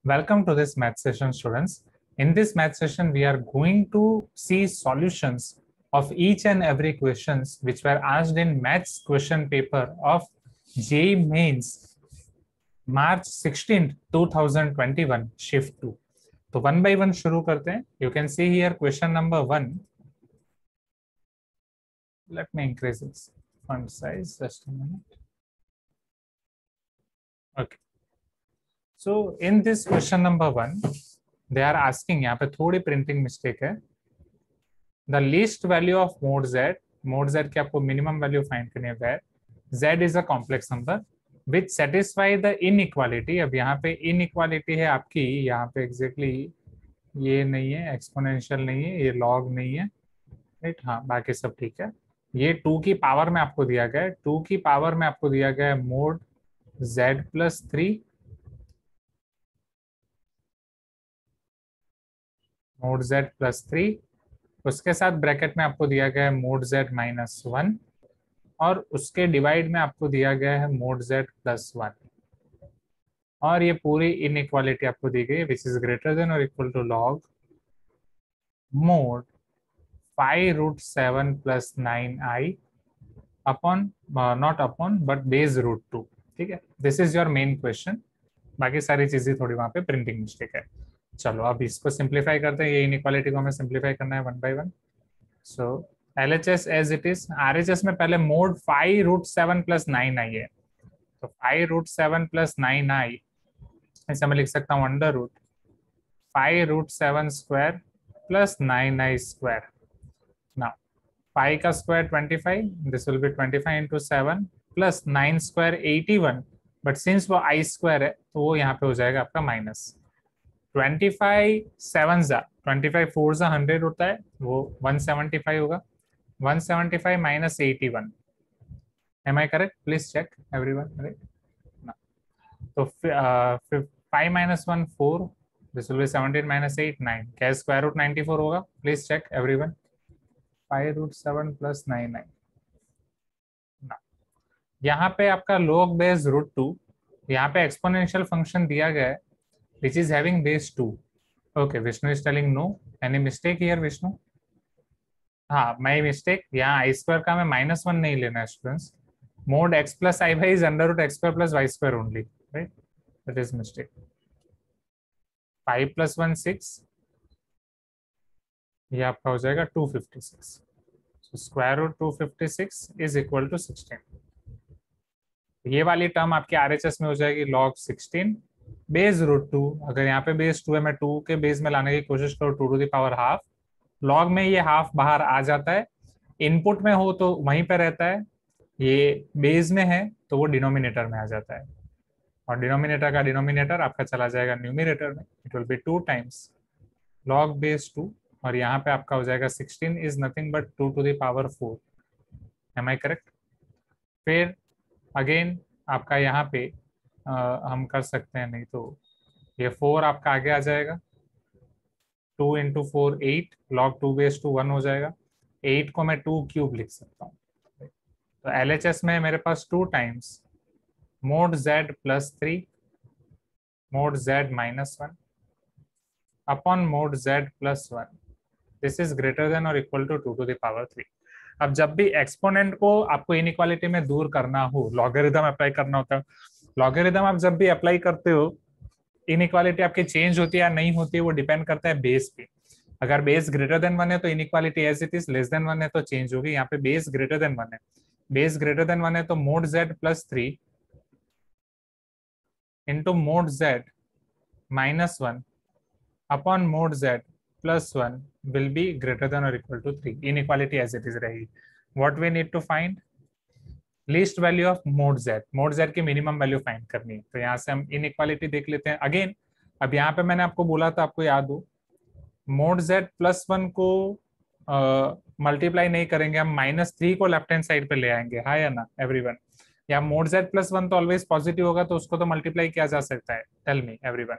Welcome to this math session, students. In this math session, we are going to see solutions of each and every questions which were asked in maths question paper of JEE Mains March 16th, 2021, Shift 2. तो one by one शुरू करते हैं. You can see here question number 1. Let me increase its font size just a minute. Okay. So in this question number 1, they are asking, यहाँ पे थोड़ी printing mistake है. The least value of mod z की आपको minimum value find करनी है where z is a complex number which satisfy the inequality. अब यहाँ पे inequality है आपकी, यहाँ पे exactly ये नहीं है, एक्सपोनेंशियल नहीं है, ये log नहीं है, राइट? हाँ, बाकी सब ठीक है. ये 2 की पावर में आपको दिया गया है, 2 की पावर में आपको दिया गया है mod z plus 3 mod z plus 3, उसके साथ ब्रैकेट में आपको दिया गया है mod z minus 1 और उसके डिवाइड में आपको दिया गया है mod z plus 1 और ये पूरी इनइक्वालिटी आपको दी गई है विच इज ग्रेटर देन और equal to log mod 5√7 plus 9i upon not upon but base root 2. ठीक है, this is your main question. बाकी सारी चीजें थोड़ी वहां पे प्रिंटिंग मिस्टेक है. चलो अब इसको सिंप्लीफाई करते हैं. ये इनइक्वालिटी को हमें सिंप्लीफाई करना है one by one. So LHS as it is. RHS में पहले मोड 5√7 plus 9i है, तो 5√7 plus 9i ऐसे मैं लिख सकता हूँ under root 5√7 square plus 9i square. Now 5 का square 25, this will be 25 into 7 plus 9 square 81, but since वो i स्क्वायर है तो वो यहाँ पे हो जाएगा आपका माइनस 25 7 जा 25 4 जा 100 होता है, वो 175 होगा. 175 minus 81. Am I correct? Please check everyone. Right? No. So 5 minus 1 4. This will be 17 minus 8 9. क्या square root 94 होगा? Please check everyone. 5√7 plus 99. No. यहाँ पे आपका log base √2. यहाँ पे exponential function दिया गया है which is having base 2. Okay, Vishnu is telling no. Any mistake here, Vishnu? हाँ, माई मिस्टेक. यहाँ आई स्क्वायर का हमें -1 नहीं लेना है students. Mod x plus i y is under root x square plus y square only, right? That is mistake. 5 + 1 6, ये आपका हो जाएगा 256. So square root 256 is equal to 16. ये वाली टर्म आपके RHS में हो जाएगी log 16 बेस √2. अगर यहाँ पे बेस 2 है, मैं 2 के बेस में लाने की कोशिश करूँ 2 to the power half. Log में ये हाफ बाहर आ जाता है, इनपुट में हो तो वहीं पे रहता है, ये बेस में है तो वो डिनोमिनेटर में आ जाता है और डिनोमिनेटर का डिनोमिनेटर आपका चला जाएगा न्यूमिनेटर में. It will B 2 times log base 2 और यहाँ पे आपका हो जाएगा 16 is nothing but 2 to the power 4. Am I correct? फिर अगेन आपका यहाँ पे हम कर सकते हैं, नहीं तो ये 4 आपका आगे आ जाएगा. 2 into 4 8, log 2 base 2 1 हो जाएगा. 8 को मैं 2 क्यूब लिख सकता हूँ. तो LHS में मेरे पास 2 times mod z plus 3 mod z minus 1 upon mod z plus 1. This is greater than और equal to 2 to the power 3. अब जब भी एक्सपोनेंट को आपको इनइक्वालिटी में दूर करना हो, लॉगरिथम अप्लाई करना होता है. लॉगरिथम आप जब भी अप्लाई करते हो, इनइक्वालिटी आपकी चेंज होती है या नहीं होती है वो डिपेंड करता है बेस पे. अगर बेस ग्रेटर देन 1 है तो inequality as it is, less than 1 है तो चेंज होगी. यहाँ पे बेस ग्रेटर देन 1 है, बेस ग्रेटर देन 1 है तो mod z plus 3 into mod z minus 1 upon mod z plus 1 will be greater than or equal to 3. inequality as it is रहेगी. what we need to find? Least value of mod z. mod z की minimum value find करनी है. तो यहाँ से हम inequality देख लेते हैं अगेन. अब यहाँ पे मैंने आपको बोला था, आपको याद हो, mod z plus 1 को मल्टीप्लाई नहीं करेंगे, हम -3 को लेफ्ट हैंड साइड पे ले आएंगे. हाँ या ना एवरीवन? या mod z plus 1 तो ऑलवेज पॉजिटिव होगा तो उसको तो मल्टीप्लाई किया जा सकता है. Tell me everyone,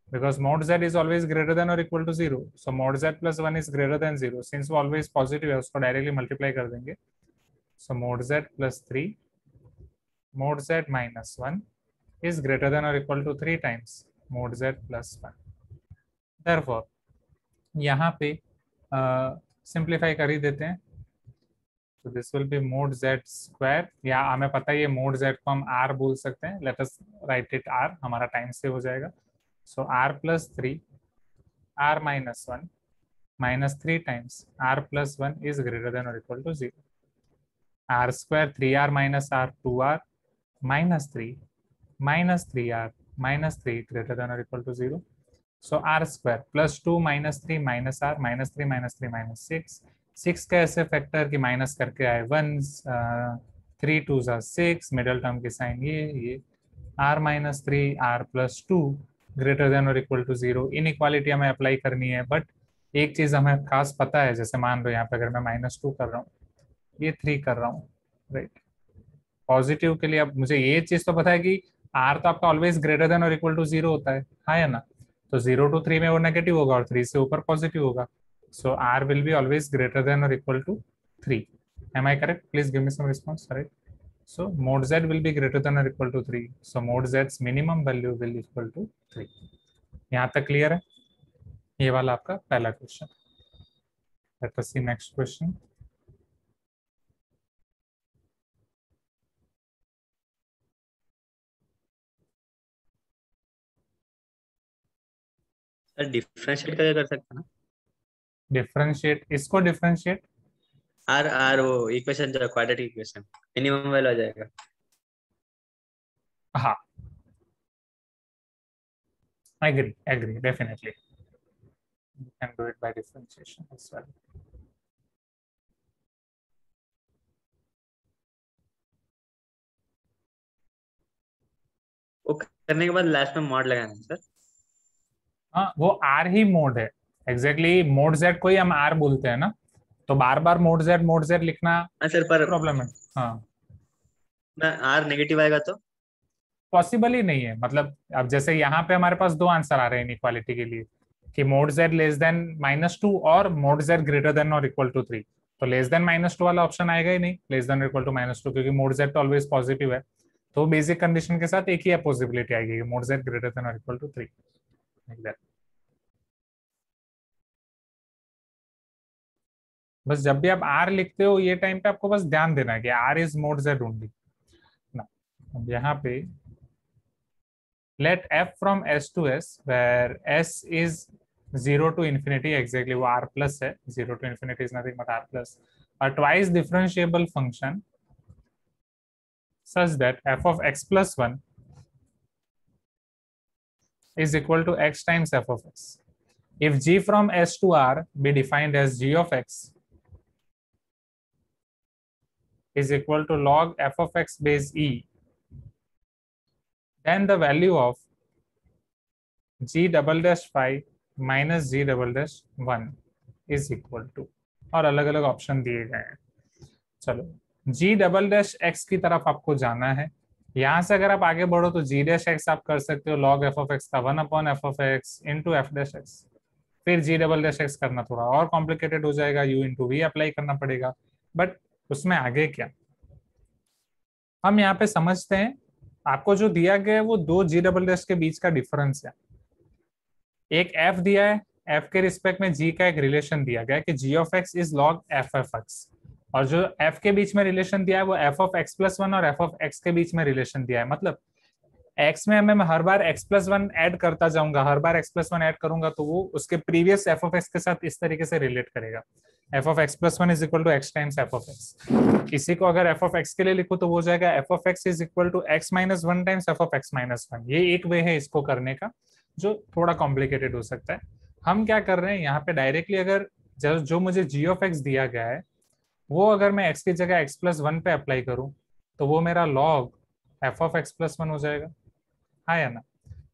because mod z is always greater than or equal to 0. so mod z plus 1 is greater than 0. since वो always positive है उसको डायरेक्टली मल्टीप्लाई कर देंगे. so mod z plus 3 mod z minus 1 is greater than or equal to 3 times mod z plus 1. Therefore यहाँ पे simplify कर ही देते हैं, तो this will B mod z square, या हमें पता है ये mod z को हम r बोल सकते हैं, let us right it r, हमारा टाइम सेव हो जाएगा. सो r plus 3 r minus 1 minus 3 times r plus 1 is greater than or equal to 0. R square 3r minus r 2r minus 3r minus 3 greater than or equal to 0. So r square plus 2 minus 3 minus r minus 3 minus 3 minus 6. 6 का ऐसे factor कि minus करके आए 1s, 3 2s are 6, middle term की sign ये r minus 3 r plus 2 greater than और equal to 0. Inequality हमें apply करनी है, बट एक चीज हमें खास पता है, जैसे मान लो यहाँ पे अगर मैं -2 कर रहा हूँ, ये 3 कर रहा हूँ, राइट. पॉजिटिव के लिए अब मुझे ये चीज तो पता है कि r तो आपका ऑलवेज ग्रेटर देन और इक्वल टू 0 होता है, हाँ या ना. तो 0 to 3 में वो नेगेटिव होगा और 3 से ऊपर पॉजिटिव होगा. So r will be always greater than और equal to 3. Am I correct? Please give me some response, right. So mod z will be greater than or equal to 3. So mod z's minimum value will equal to 3. यहाँ तक clear है? ये वाला आपका पहला question. Let us see next question. Sir differentiate कैसे कर सकते हैं ना? डिफरेंशिएट, इसको डिफरेंशिएट, आर आर वो इक्वेशन जो क्वाड्रेटिक इक्वेशन मिनिमम वैल्यू आ जाएगा. हाँ, agree, definitely. You can do it by differentiation as well. वो करने के बाद लास्ट में मॉड लगाना है सर. हाँ, वो r ही मोड है. एग्जैक्टली मोड z को ही हम r बोलते हैं ना, तो बार बार मोड z लिखना हाँ सर, पर प्रॉब्लम है. हाँ, आर नेगेटिव आएगा तो पॉसिबल ही नहीं है. मतलब अब जैसे यहाँ पे हमारे पास दो आंसर आ रहे हैं इनइक्वालिटी के लिए, कि मोड z लेस देन -2 और मोड z ग्रेटर देन और इक्वल टू 3. तो लेस देन -2 वाला ऑप्शन आएगा ही नहीं, लेस देन इक्वल टू -2, क्योंकि मोड z तो ऑलवेज पॉजिटिव है. तो बेसिक कंडीशन के साथ एक ही पॉसिबिलिटी आएगी, मोड z ग्रेटर देन और इक्वल टू 3. बस जब भी आप r लिखते हो ये टाइम पे आपको बस ध्यान देना है कि r is mode z only ना. अब यहाँ पे let f from s to s where s is 0 to infinity, exactly वो r plus है, 0 to infinity is nothing but r plus, a twice differentiable function such that f of x plus 1 is equal to x times f of x. If g from s to r be defined as g of x is equal to log f of x base e, then the value of g double dash phi minus g double dash 1 is equal to, और अलग अलग option दिए गए हैं. चलो, g double dash x की तरफ आपको जाना है. यहां से अगर आप आगे बढ़ो तो g डैश x आप कर सकते हो log f of x का 1 upon f of x into f dash x. फिर g डबल डैश x करना थोड़ा और कॉम्प्लिकेटेड हो जाएगा, u इंटू v अप्लाई करना पड़ेगा. बट उसमें आगे क्या, हम यहाँ पे समझते हैं. आपको जो दिया गया है वो दो g डबल डैश के बीच का डिफरेंस है. एक f दिया है, f के रिस्पेक्ट में g का एक रिलेशन दिया गया है कि g of x is log f of x, और जो f के बीच में रिलेशन दिया है वो f ऑफ x प्लस 1 और f ऑफ x के बीच में रिलेशन दिया है. मतलब x में मैं हर बार x प्लस 1 ऐड करता जाऊंगा, हर बार x प्लस 1 ऐड करूंगा तो वो उसके प्रीवियस f ऑफ x के साथ इस तरीके से रिलेट करेगा. f of x plus 1 is equal to x times f of x. इसी को अगर f ऑफ x के लिए लिखो तो वो हो जाएगा f of x is equal to x minus 1 times f of x minus 1. ये एक वे है इसको करने का, जो थोड़ा कॉम्प्लिकेटेड हो सकता है. हम क्या कर रहे हैं यहाँ पे डायरेक्टली, अगर जो मुझे g ऑफ x दिया गया है वो अगर मैं x की जगह x प्लस 1 पे अप्लाई करूं तो वो मेरा log f of x plus 1 हो जाएगा, हाँ या ना.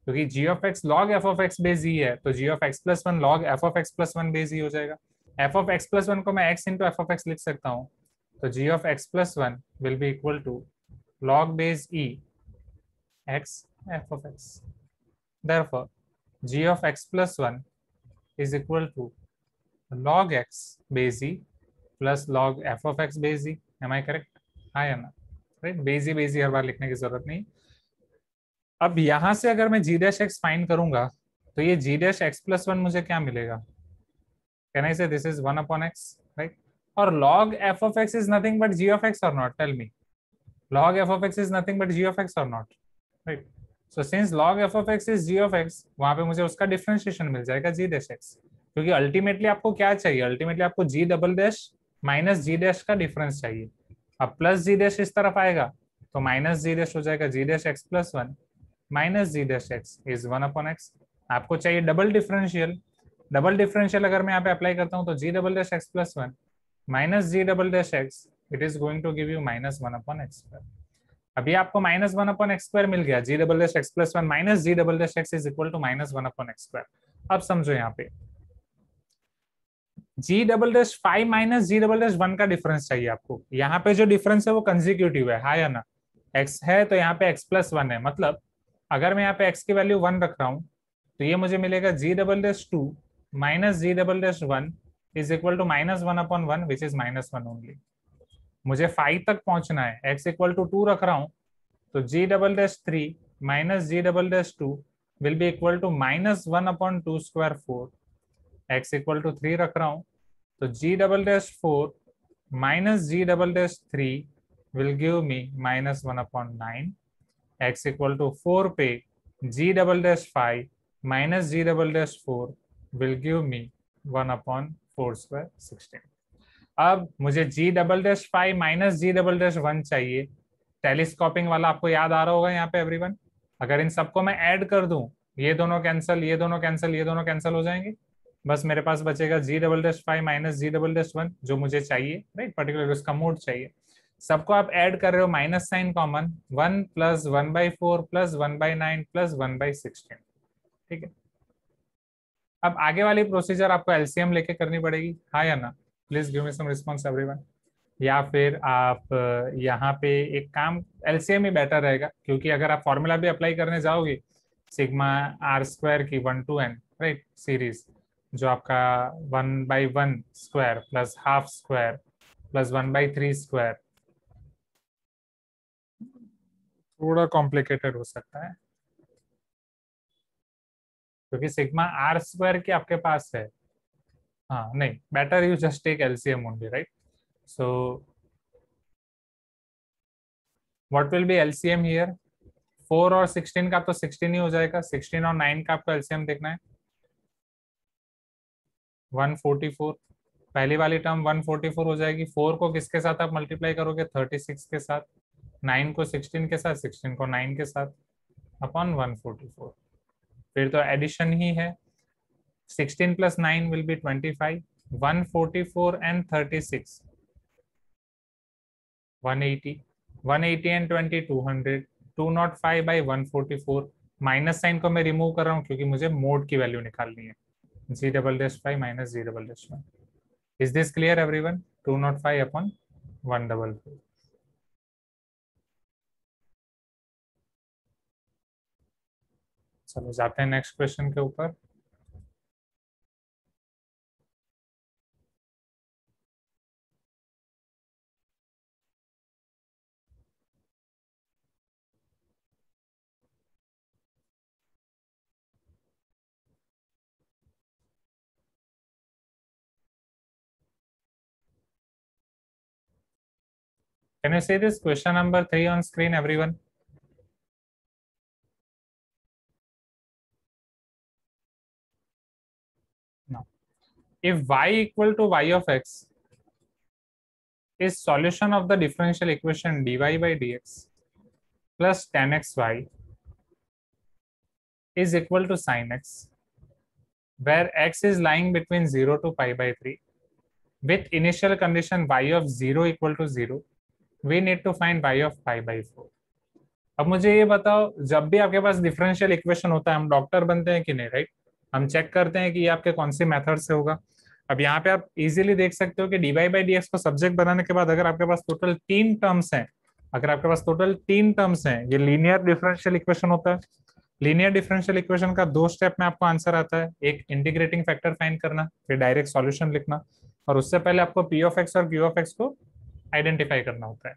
क्योंकि g of x log f of x base e है, तो g of x plus 1 log f of x plus 1 base e हो जाएगा. f ऑफ x प्लस 1 को मैं x into f of x लिख सकता हूँ, तो g of x plus 1 will be equal to log base e x f of x. Therefore g of x plus 1 is equal to log x base e plus log f of x base e. Am I correct? हाँ या ना, right. Base ई हर बार लिखने की जरूरत नहीं. अब यहां से अगर मैं जी डैश एक्स फाइंड करूंगा तो ये जी डैश एक्स प्लस वन मुझे क्या मिलेगा? कैन आई से this is one upon x, right? और log f of x is nothing but g of x or not? Tell me. Log f of x is nothing but g of x or not? Right. So since log f of x is g of x, वहां पे मुझे उसका differentiation मिल जाएगा g dash x, क्योंकि ultimately आपको क्या चाहिए? Ultimately आपको g double dash minus g dash का डिफरेंस चाहिए। अब प्लस g डैश इस तरफ आएगा तो माइनस g डैश हो जाएगा g dash x plus one minus g dash x is one upon x। आपको चाहिए डबल डिफरेंशियल। डबल डिफरेंशियल अगर मैं यहाँ पे अप्लाई करता हूँ तो g double dash x plus one minus ji double dash X, it is going to give you minus one upon X square. अभी आपको minus one upon X square मिल गया। G double dash X plus one minus ji double dash X is equal to minus one upon X square. अब समझो यहाँ पे G double dash five minus जी double dash one का difference चाहिए आपको। यहाँ पे जो डिफरेंस है वो कंसेक्यूटिव है, हाँ या ना? एक्स है तो यहाँ पे एक्स प्लस वन है, मतलब अगर मैं यहाँ पे एक्स की वैल्यू वन रख रहा हूँ तो ये मुझे मिलेगा G double dash two minus ji double dash one is equal to minus one upon one which is minus one only. मुझे 5 तक पहुंचना है, x इक्वल टू 2 रख रहा हूं तो g double dash three minus ji double dash two will be equal to minus one upon two square four. x equal to 3 रख रहा हूं तो g double dash four minus ji double dash three will give me minus one upon nine. x equal to 4 पे g double dash five minus ji double dash four will give me one upon four square 16। अब मुझे जी double dash five minus जी double dash one चाहिए। Telescoping वाला आपको याद आ रहा होगा यहाँ पे एवरीवन। अगर इन सबको मैं ऐड कर दूं, ये दोनों कैंसिल, ये दोनों कैंसिल, ये दोनों कैंसिल हो जाएंगे। बस मेरे पास बचेगा जी डबल डैश फाइव माइनस जी डबल डैश वन जो मुझे चाहिए, राइट? पर्टिकुलर उसका मोड चाहिए। सबको आप ऐड कर रहे हो, minus sign common, one plus one by four plus one by nine plus one by sixteen. ठीक है, अब आगे वाली प्रोसीजर आपको एलसीएम लेके करनी पड़ेगी, हाँ या ना? Please give me some response everyone. या फिर आप यहाँ पे एक काम, एलसीएम ही बेटर रहेगा, क्योंकि अगर आप फॉर्मूला भी अप्लाई करने जाओगे सिग्मा आर स्क्वायर की one to n, right, series, जो आपका one by one square plus half square plus one by three square, थोड़ा कॉम्प्लिकेटेड हो सकता है क्योंकि सिग्मा आर स्क्वायर की आपके पास है। हाँ नहीं, better you just take LCM only, right? So what will be LCM here? 4 और 16 का तो 16 ही हो जाएगा, 16 और 9 का आपको एलसीएम देखना है 144। पहली वाली टर्म 144 हो जाएगी। 4 को किसके साथ आप मल्टीप्लाई करोगे? 36 के साथ। 9 को 16 के साथ, 16 को 9 के साथ, अपॉन 144। फिर तो एडिशन ही है। 16 plus 9 will be 25, 144 and 36 180, 180 and 20 200, 205 by 144। Minus sign को मैं रिमूव कर रहा हूँ क्योंकि मुझे मोड की वैल्यू निकालनी है। G double dash five minus ji double dash one. Is this clear everyone? 205 upon 144। चलो जाते हैं नेक्स्ट क्वेश्चन के ऊपर। Can you see this question number 3 on screen, everyone? Now, if y equal to y of x is solution of the differential equation dy by dx plus tan xy is equal to sin x, where x is lying between 0 to pi by 3, with initial condition y of 0 equal to 0, we need to find y of pi by 4. अब मुझे ये बताओ, जब भी आपके पास differential equation होता है, हम डॉक्टर बनते हैं कि नहीं, राइट? हम चेक करते हैं कि ये आपके कौन से मेथड से होगा। अब यहाँ पे आप इजीली देख सकते हो कि d y by d x को सब्जेक्ट बनाने के बाद अगर आपके पास टोटल तीन टर्म्स हैं, ये लीनियर डिफरेंशियल इक्वेशन होता है। लीनियर डिफरेंशियल इक्वेशन का दो स्टेप में आपको आंसर आता है, एक इंटीग्रेटिंग फैक्टर फाइंड करना, फिर डायरेक्ट सॉल्यूशन लिखना, और उससे पहले आपको पी ऑफ एक्स और क्यू ऑफ एक्स को आइडेंटिफाई करना होता है।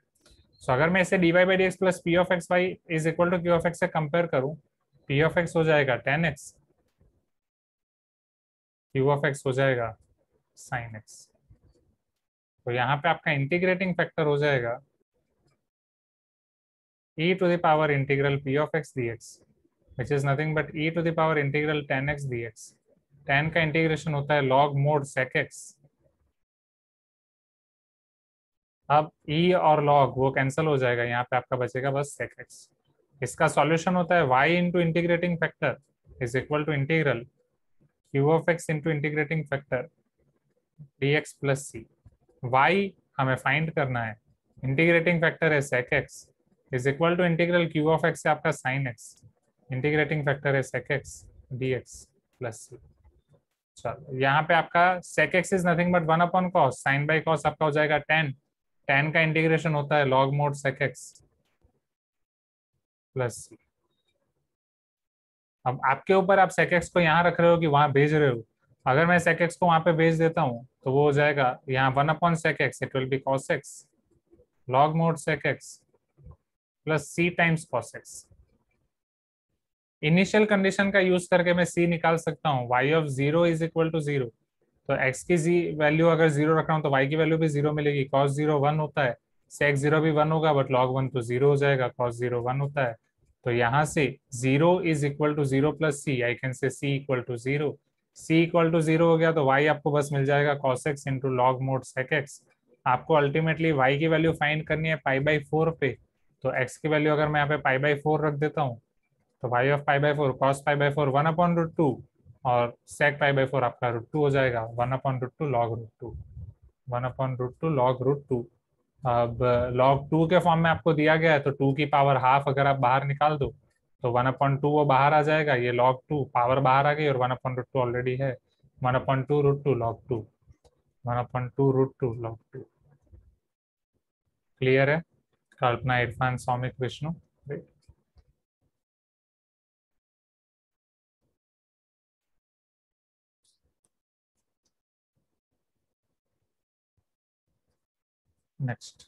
सो अगर मैं इसे dy by d x plus p of x y is equal to q of x से कंपेयर करूं, पी ऑफ एक्स हो जाएगा 10x, क्यू ऑफ एक्स हो जाएगा साइन एक्स। तो यहाँ पे आपका इंटीग्रेटिंग फैक्टर हो जाएगा e to the power integral p of x dx, which is nothing but e to the power integral tan x dx। tan का इंटीग्रेशन होता है log mod sec x। अब e और log वो cancel हो जाएगा, यहाँ पे आपका बचेगा बस sec x। इसका सॉल्यूशन होता है y into integrating factor is equal to integral q of x into integrating factor dx plus c। y हमें फाइंड करना है, इंटीग्रेटिंग फैक्टर है sec x is equal to integral q of x से आपका sin x, integrating factor है sec x dx plus c। चलो यहाँ पे आपका sec x is nothing but 1 upon cos, sin by cos आपका हो जाएगा tan। tan का इंटीग्रेशन होता है log mod sec x plus c। अब आपके ऊपर आप sec x को यहाँ रख रहे हो कि वहां भेज रहे हो। अगर मैं sec x को वहां पे भेज देता हूँ तो वो हो जाएगा यहाँ 1 upon sec x, it will be cos x log mod sec x plus c times cos x। Initial condition का यूज करके मैं c निकाल सकता हूँ, y of 0 is equal to 0। तो x की वैल्यू अगर 0 रख रहा हूँ तो y की वैल्यू भी 0 मिलेगी। cos 0 1 होता है, sec 0 भी 1 होगा, बट log 1 तो 0 हो जाएगा, cos 0 1 होता है। तो यहाँ से 0 is equal to 0 plus c, I can say c equal to 0। c equal to 0 हो गया तो y आपको बस मिल जाएगा cos x into log mode sec x। आपको अल्टीमेटली y की वैल्यू फाइंड करनी है पाई बाई 4 पे। तो x की वैल्यू अगर मैं यहाँ पे पाई बाई 4 रख देता हूँ तो y of pi by 4 cos pi by 4 1 upon root 2 और sec पाई बाई 4 आपका रूट 2 हो जाएगा, 1 upon root 2 log root 2, 1 upon root 2 log root 2। अब लॉग 2 के फॉर्म में आपको दिया गया है तो 2 की पावर हाफ अगर आप बाहर निकाल दो तो 1 अपॉन 2 वो बाहर आ जाएगा, ये लॉग 2 पावर बाहर आ गई और 1 अपॉन रूट 2 ऑलरेडी है, 1 upon 2 root 2 log 2, 1 upon 2 root 2 log 2। Clear है? Kalpana, Irfan, Soumik, Vishnu, next.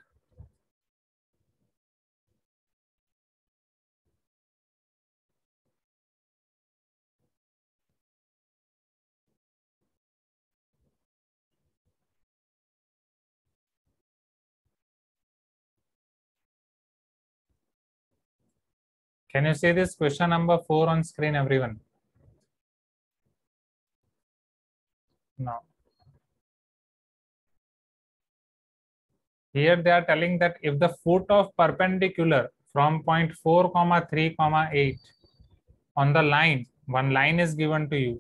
Can you see this question number 4 on screen, everyone? No. Here they are telling that if the foot of perpendicular from point 4 comma 3 comma 8 on the line, one line is given to you,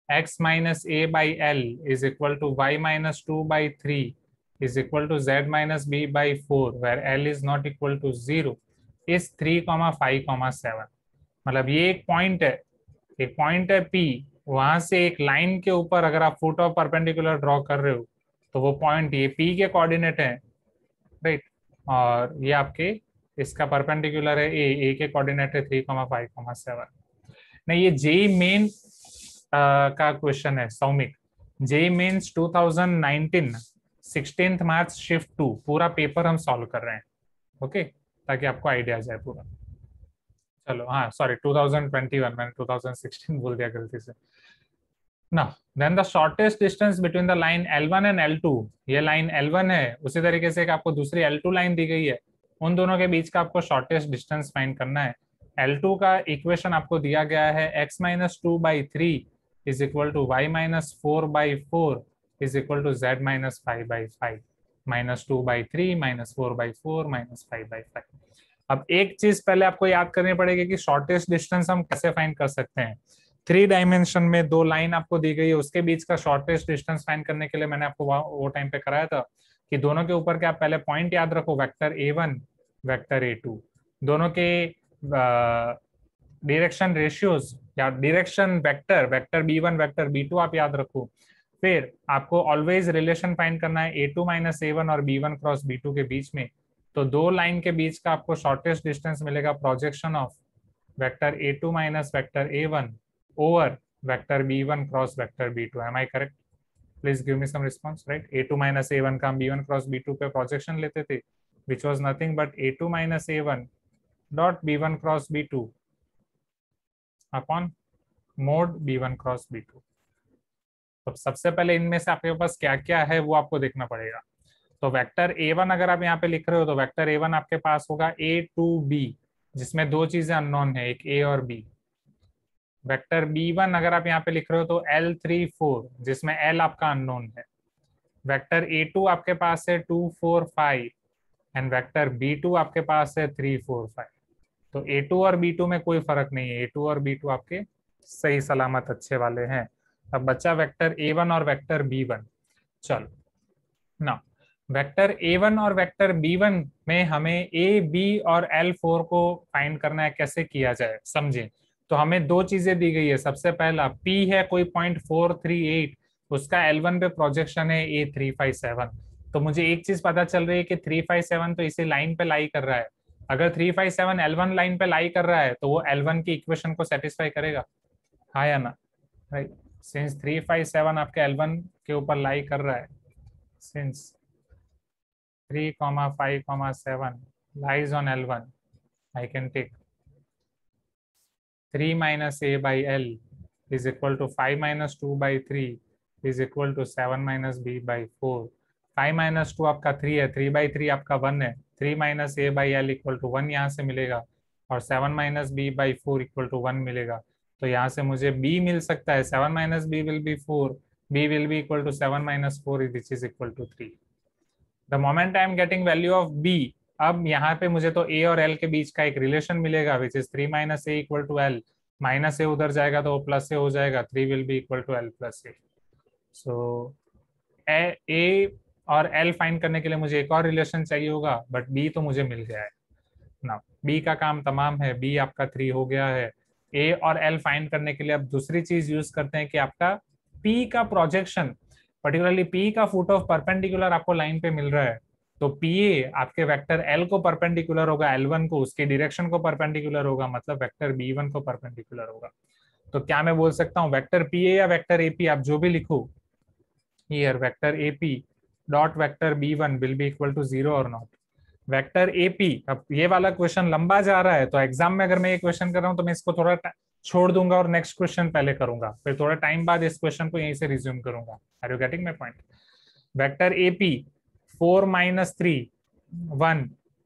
x minus a by l is equal to y minus 2 by 3 is equal to z minus b by 4 where l is not equal to 0 is 3 comma 5 comma 7। मतलब ये एक point है P, वहां से एक line के ऊपर अगर आप फुट ऑफ परपेंडिकुलर ड्रॉ कर रहे हो तो वो पॉइंट ये P के कोऑर्डिनेट है, राइट, और ये आपके इसका परपेंडिकुलर है ए के कोऑर्डिनेट है 3,5,7। नहीं, ये जेई मेन का क्वेश्चन है Soumik, JEE mains 2019 16 March shift 2 पूरा पेपर हम सॉल्व कर रहे हैं, ओके, ताकि आपको आइडिया जाए पूरा। चलो हाँ सॉरी 2021, मैंने 2016 बोल दिया गलती से। Now, then the shortest distance between the line L1 and L2, ये लाइन L1 है, उसी तरीके से एक आपको दूसरी L2 लाइन दी गई है, उन दोनों के बीच का आपको शॉर्टेस्ट डिस्टेंस फाइंड करना है। L2 का इक्वेशन आपको दिया गया है x minus 2 by 3 is equal to y minus 4 by 4 is equal to z minus 5 by 5, minus 2 by 3 minus 4 by 4 minus 5 by 5। अब एक चीज पहले आपको याद करनी पड़ेगी कि शॉर्टेस्ट डिस्टेंस हम कैसे फाइंड कर सकते हैं। 3 डायमेंशन में दो लाइन आपको दी गई है, उसके बीच का शॉर्टेस्ट डिस्टेंस फाइंड करने के लिए मैंने आपको वो टाइम पे कराया था कि दोनों के ऊपर के आप पहले पॉइंट याद रखो, वेक्टर A1 वेक्टर A2, दोनों के डायरेक्शन रेशियोज या direction vector, vector B1 vector B2 आप याद रखो। फिर आपको ऑलवेज रिलेशन फाइंड करना है A2 माइनस A1 और B1 क्रॉस B2 के बीच में, तो दो लाइन के बीच का आपको शॉर्टेस्ट डिस्टेंस मिलेगा projection of vector A2 minus vector A1 over vector b1 cross vector b2। am I correct? Please give me some response, right? A2 minus A1 का हम b1 cross b2 पे projection लेते थे, which was nothing but a2 minus a1 dot b1 cross b2 upon mod b1 cross b2। तो सबसे पहले इनमें से आपके पास क्या क्या है वो आपको देखना पड़ेगा। तो वेक्टर a1 अगर आप यहाँ पे लिख रहे हो तो वेक्टर a1 आपके पास होगा a2b, जिसमें दो चीजें अननोन है, एक a और b। वेक्टर b1 अगर आप यहाँ पे लिख रहे हो तो l3 4, जिसमें l आपका अननोन है। वेक्टर a2 आपके पास है 2 4 5 एंड वेक्टर b2 आपके पास है 3 4 5। तो a2 और b2 में कोई फर्क नहीं है, a2 और b2 आपके सही सलामत अच्छे वाले हैं। अब बच्चा वेक्टर a1 और वेक्टर b1। चलो ना, वेक्टर a1 और वेक्टर b1 में हमें a b और l4 को फाइंड करना है। कैसे किया जाए समझें। तो हमें दो चीजें दी गई है। सबसे पहला p है कोई 0.438, उसका l1 पे प्रोजेक्शन है a357। तो मुझे एक चीज पता चल रही है कि 357 तो इसी लाइन पे लाई कर रहा है। अगर 357 l1 लाइन पे लाई कर रहा है तो वो l1 की इक्वेशन को सेटिस्फाई करेगा, हाँ या ना? राइट, सिंस 357 आपके l1 के ऊपर लाई कर रहा है, since 3, 5, lies on L1, I can take 3 minus a by L is equal to 5 minus 2 by 3 is equal to 7 minus b by 4। 5 minus 2 आपका 3 है, 3 by 3 आपका 1 है। 3 minus a by L equal to 1 यहाँ से मिलेगा और 7 minus b by 4 equal to 1 मिलेगा। तो यहाँ से मुझे b मिल सकता है, 7 minus b will be 4, b will be equal to 7 minus 4 which is equal to 3। The moment I am getting value of b, अब यहाँ पे मुझे तो a और l के बीच का एक रिलेशन मिलेगा which is 3 minus A equal to L. Minus A उधर जाएगा तो प्लस ए हो जाएगा, 3 will be equal to L plus A. So A और एल फाइंड करने के लिए मुझे एक और रिलेशन चाहिए होगा, बट बी तो मुझे मिल गया है ना। बी का काम तमाम है, बी आपका 3 हो गया है। ए और एल फाइंड करने के लिए अब दूसरी चीज यूज करते हैं कि आपका पी का प्रोजेक्शन, पर्टिकुलरली पी का फुट ऑफ परपेंडिकुलर आपको लाइन पे मिल रहा है। तो पी ए आपके वेक्टर एल को परपेंडिकुलर होगा, एल1 को, उसके डायरेक्शन को परपेंडिकुलर होगा, मतलब वेक्टर बी1 को परपेंडिकुलर होगा। तो क्या मैं बोल सकता हूँ वेक्टर पी ए या वेक्टर एपी, आप जो भी लिखो here, vector AP dot vector b one will be equal to 0 और नॉट। वेक्टर एपी, अब ये वाला क्वेश्चन लंबा जा रहा है तो एग्जाम में अगर मैं ये क्वेश्चन कर रहा हूँ तो मैं इसको थोड़ा छोड़ दूंगा और नेक्स्ट क्वेश्चन पहले करूंगा, फिर थोड़ा टाइम बाद इस क्वेश्चन को यहीं से रिज्यूम करूंगा। Are you getting my point? Vector AP 4 minus 3 1,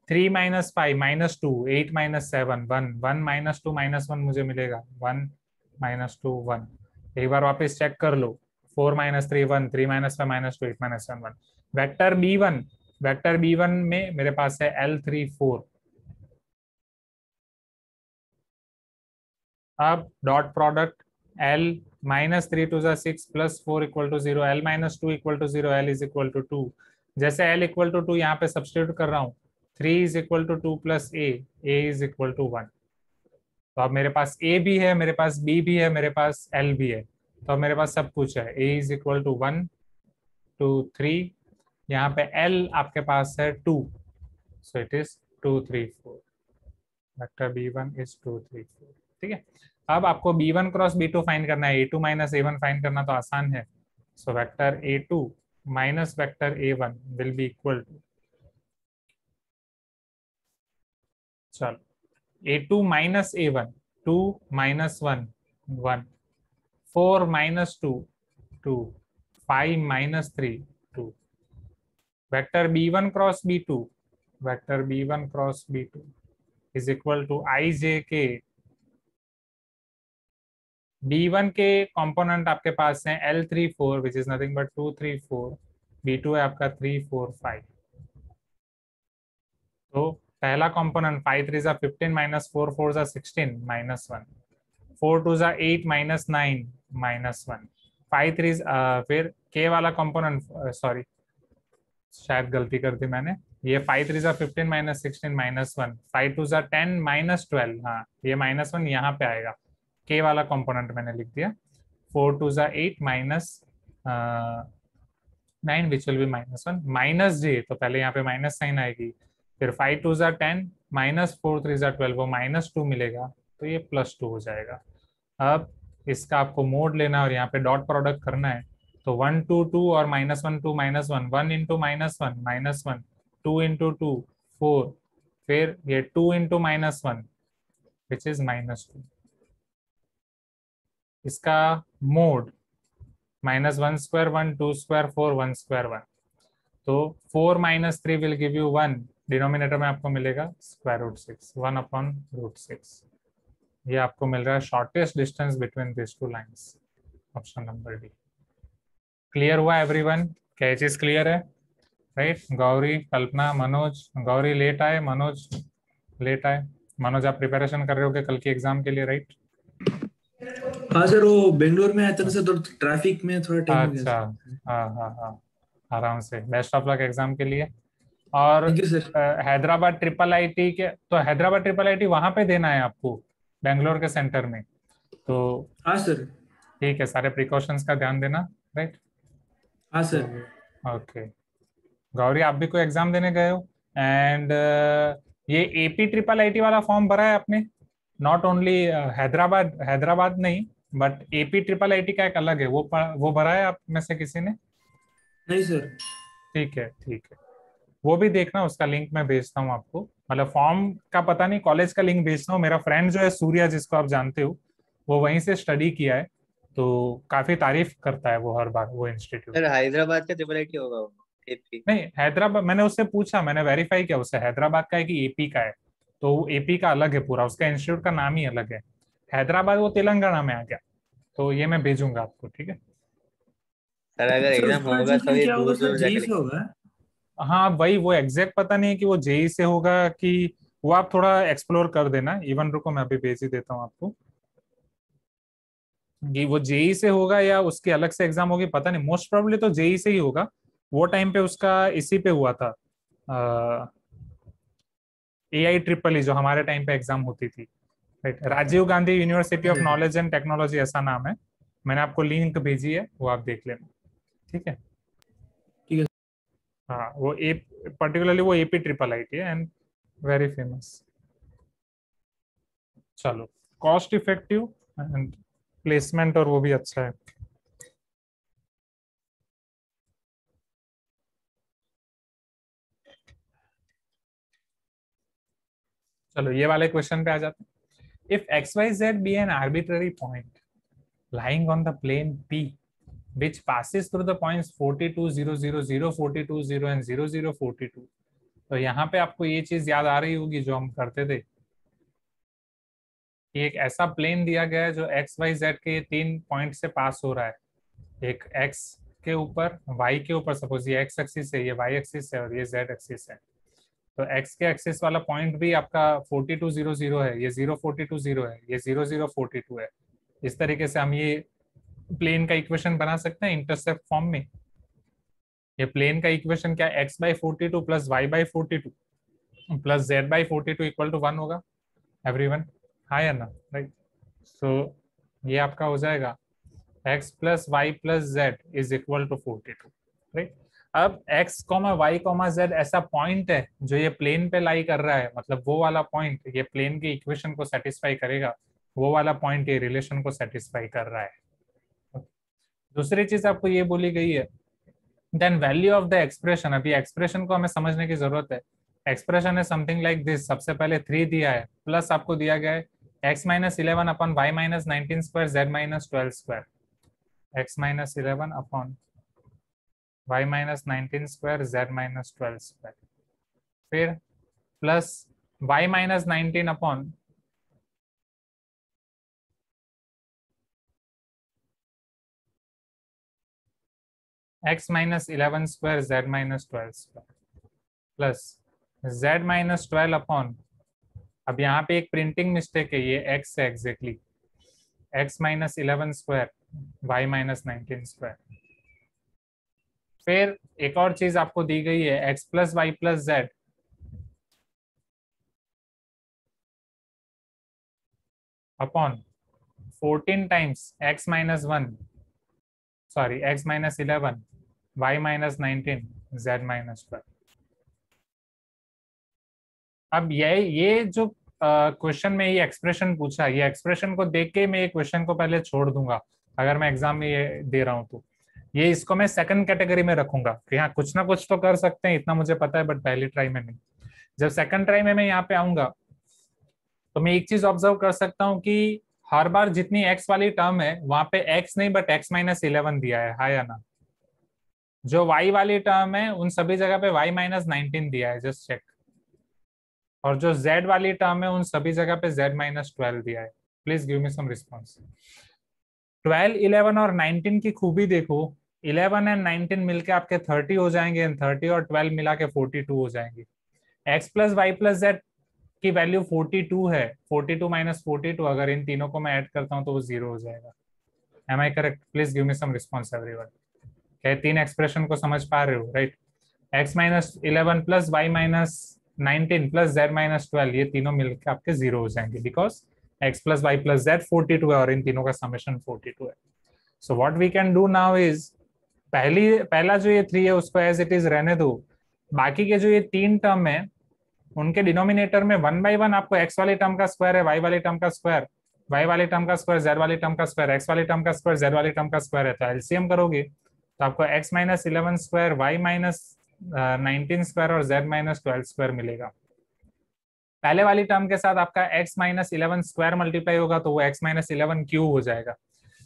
3 minus 5 minus 2, 8 minus 7 1, 1 minus 2 minus 1 मुझे मिलेगा 1 माइनस 2 1। एक बार वापस चेक कर लो, 4 minus 3 1, 3 minus 5 minus 2, 8 minus 7 1। Vector b one, vector b one में मेरे पास है l3 4। अब dot product l minus 3 2 6 plus 4 equal to 0, l minus 2 equal to 0, l is equal to 2। जैसे l इक्वल टू 2 यहाँ पे सब्सटीट्यूट कर रहा हूँ, 3 is equal to 2 plus a is equal to 1। तो अब मेरे पास a भी है, मेरे पास b भी है, मेरे पास l भी है, तो अब मेरे पास सब कुछ है। a इज इक्वल टू 1 2 3, यहाँ पे l आपके पास है 2, so it is 2 3 4। Vector b1 is 2 3 4। ठीक है, अब आपको b1 क्रॉस b2 फाइंड करना है, a2 माइनस a1 फाइंड करना तो आसान है। So vector a2 minus vector a1 will be equal to, चलो a2 minus a1 2 minus 1 1, 4 minus 2 2, 5 minus 3 2। Vector b1 cross b2, vector b1 cross b2 is equal to ijk। b1 के component आपके पास हैं l3 4 which is nothing but 2 3 4, b2 है आपका 3 4 5। तो पहला component 5 3 जा 15 minus 4 4 जा 16 माइनस 1, 4 2 जा 8 माइनस 9 माइनस 1, 5 3 फिर k वाला कंपोनेंट, सॉरी शायद गलती कर दी मैंने, ये 5 3 जा 15 माइनस 16 माइनस 1, 5 2 जा 10 माइनस 12, हाँ ये माइनस 1 यहाँ पे आएगा, k वाला कंपोनेंट मैंने लिख दिया। 4 2 जा 8 minus 9 which will be minus 1, minus j, तो पहले यहाँ पे माइनस साइन आएगी, फिर 5 2 जा 10 माइनस 4 3 जा 12, वो माइनस 2 मिलेगा, तो ये प्लस 2 हो जाएगा। अब इसका आपको मोड लेना है और यहाँ पे डॉट प्रोडक्ट करना है, तो 1 2 2 और minus 1 2 minus 1, 1 into minus 1 minus 1, 2 into 2 4, फिर ये 2 इंटू -1 विच इज -2, इसका मोड -1 स्क्वायर 1, 2 स्क्वायर 4, 1 स्क्वायर 1, तो 4 - 3 विल गिव यू 1, डिनोमिनेटर में आपको मिलेगा √6, 1/√6। ये आपको मिल रहा है shortest distance between this two lines, option number D. Clear हुआ एवरीवन? क्या ये चीज क्लियर है? राइट, गौरी, कल्पना, मनोज। गौरी लेट आए, मनोज लेट आए। मनोज आप प्रिपरेशन कर रहे हो कल के एग्जाम के लिए, राइट? हाँ सर, वो बेंगलोर में आया था ना सर, तो ट्रैफिक में थोड़ा टाइम हो गया अच्छा, सर। हाँ हाँ हाँ, आराम से, बेस्ट ऑफ लक एग्जाम के लिए। और thank you sir. Hyderabad triple IT के, तो हैदराबाद ट्रिपल आईटी वहां पे देना है आपको, बेंगलोर के सेंटर में, तो हाँ सर। ठीक है, सारे प्रिकॉशंस का ध्यान देना, राइट? हाँ तो सर। ओके, गौरी आप भी कोई एग्जाम देने गए हो? एंड ये एपी ट्रिपल आईटी वाला फॉर्म भरा है आपने? नॉट ओनली हैदराबाद, हैदराबाद नहीं, बट एपी ट्रिपल आईटी का एक अलग है, वो भरा है आप में से किसी ने? नहीं सर। ठीक है ठीक है, वो भी देखना, उसका लिंक मैं भेजता हूँ आपको, मतलब फॉर्म का पता नहीं, कॉलेज का लिंक भेजता हूँ। मेरा फ्रेंड जो है सूर्या, जिसको आप जानते हो, वो वहीं से स्टडी किया है, तो काफी तारीफ करता है वो हर बार, वो इंस्टीट्यूट। सर हैदराबाद का ट्रिपल आईटी होगा वो, एपी। नहीं, हैदराबाद मैंने उससे पूछा, मैंने वेरीफाई किया उससे, हैदराबाद का है कि एपी का है, तो एपी का अलग है पूरा, उसका इंस्टीट्यूट का नाम ही अलग है। हैदराबाद वो तेलंगाना में आ गया, तो ये मैं भेजूंगा आपको, ठीक है? सर अगर सर एग्जाम उसका होगा तो एडजस्टमेंट ये क्या होगा दूर सर, दूर जेई जाके से लिखना। होगा? हाँ वही, वो एग्जैक्ट पता नहीं है कि वो जेई से होगा कि, वो आप थोड़ा एक्सप्लोर कर देना। इवन रुको, मैं अभी भेज ही देता हूँ आपको, कि वो जेई से होगा या उसकी अलग से एग्जाम होगी पता नहीं, मोस्ट प्रोबेबली तो जेई से ही होगा। वो टाइम पे उसका इसी पे हुआ था, AI EEE, जो हमारे टाइम पे एग्जाम होती थी, right? Rajiv Gandhi university of knowledge and technology, ऐसा नाम है। मैंने आपको लिंक भेजी है, वो आप देख लेना, ठीक है? ठीक है। हाँ, वो ए पर्टिकुलरली वो एपी ट्रिपल आईटी है, एंड वेरी फेमस। चलो, कॉस्ट इफेक्टिव एंड प्लेसमेंट, और वो भी अच्छा है। चलो ये वाले क्वेश्चन पे आ जाते हैं। If XYZ be an arbitrary point lying on the plane P which passes through the points 42, 0, 0, 0, 42, 0 and 0, 0, 42, तो यहाँ पे आपको ये चीज याद आ रही होगी जो हम करते थे, कि एक ऐसा प्लेन दिया गया है जो XYZ के 3 पॉइंट से पास हो रहा है, एक X के ऊपर, Y के ऊपर, सपोज ये X एक्सिस है, ये Y एक्सिस है, और ये Z एक्सिस है। तो X के एक्सिस वाला पॉइंट भी आपका 42, 0, 0 है, ये 0, 42, 0 है, ये 0, 0, 42 है। इस तरीके से हम ये प्लेन का इक्वेशन बना सकते हैं इंटरसेप्ट फॉर्म में। ये प्लेन का इक्वेशन क्या, x/42 plus y/42 plus z/42 equal to 1 होगा, एवरीवन? हाँ या ना, राइट? सो ये आपका हो जाएगा x plus Y plus z is equal to 42, right? अब x, y, z ऐसा पॉइंट है जो ये प्लेन पे लाई कर रहा है, मतलब वो वाला पॉइंट ये प्लेन के इक्वेशन को सेटिस्फाई करेगा, वो वाला पॉइंट ये रिलेशन को सेटिस्फाई कर रहा है। दूसरी चीज आपको ये बोली गई है, then value of the expression. अभी एक्सप्रेशन को हमें समझने की जरूरत है। एक्सप्रेशन है समथिंग लाइक दिस, सबसे पहले 3 दिया है, प्लस आपको दिया गया है x-11 upon y-19 square z-12 square, x-11 upon y-19 square z-12 square, फिर plus y-19 upon x-11 square z-12 square, plus z-12 upon, अब यहाँ पे एक प्रिंटिंग मिस्टेक है, ये x है exactly, x-11 square y-19 square. फिर एक और चीज आपको दी गई है x plus Y plus z upon 14 times x-1, sorry x-11 y-19 z-12। अब ये जो क्वेश्चन में ये एक्सप्रेशन पूछा, ये एक्सप्रेशन को देख के मैं ये क्वेश्चन को पहले छोड़ दूंगा, अगर मैं एग्जाम में ये दे रहा हूँ तो ये इसको मैं सेकंड कैटेगरी में रखूंगा कि हाँ कुछ ना कुछ तो कर सकते हैं, इतना मुझे पता है, बट पहली ट्राई में नहीं। जब सेकंड ट्राई में मैं यहाँ पे आऊंगा तो मैं एक चीज ऑब्जर्व कर सकता हूँ कि हर बार जितनी x वाली टर्म है वहां पे x नहीं बट x-11 दिया है या ना। जो y वाली टर्म है उन सभी जगह पे y-19 दिया है, जस्ट चेक। और जो z वाली टर्म है उन सभी जगह पे z-12 दिया है। Please give me some response. 12, 11 और 19 की खूबी देखो, 11 एंड 19 मिलके आपके 30 हो जाएंगे एंड 30 और 12 मिला के 42 हो जाएंगे। x plus Y plus Z की वैल्यू 42 है, 42 माइनस 42, अगर इन तीनों को मैं ऐड करता हूं तो वो 0 हो जाएगा। Am I correct? Please give me some response everyone. क्या तीन एक्सप्रेशन को समझ पा रहे हो? Right, x-11 plus y-19 plus z-12, ये तीनों मिलकर आपके 0 हो जाएंगे because x plus Y plus z 42 है और इन तीनों का समेशन 42 है। So what we can do now is, पहला जो ये 3 है उसको एज इट इज रहने दो। बाकी के जो ये 3 टर्म है उनके डिनोमिनेटर में 1 बाई 1 आपको x वाली टर्म का स्क्वायर है, y वाली टर्म का स्क्वायर, y वाली टर्म का स्क्वायर, z वाली टर्म का स्क्वायर, x वाली टर्म का स्क्वायर, z वाली टर्म का स्क्वायर है। तो एलसीएम करोगे तो आपको x-11 स्क्वायर, y-19 स्क्वायर और z-12 स्क्वायर मिलेगा। पहले वाली टर्म के साथ आपका x-11 स्क्वायर मल्टीप्लाई होगा तो वो x-11 क्यूब हो जाएगा।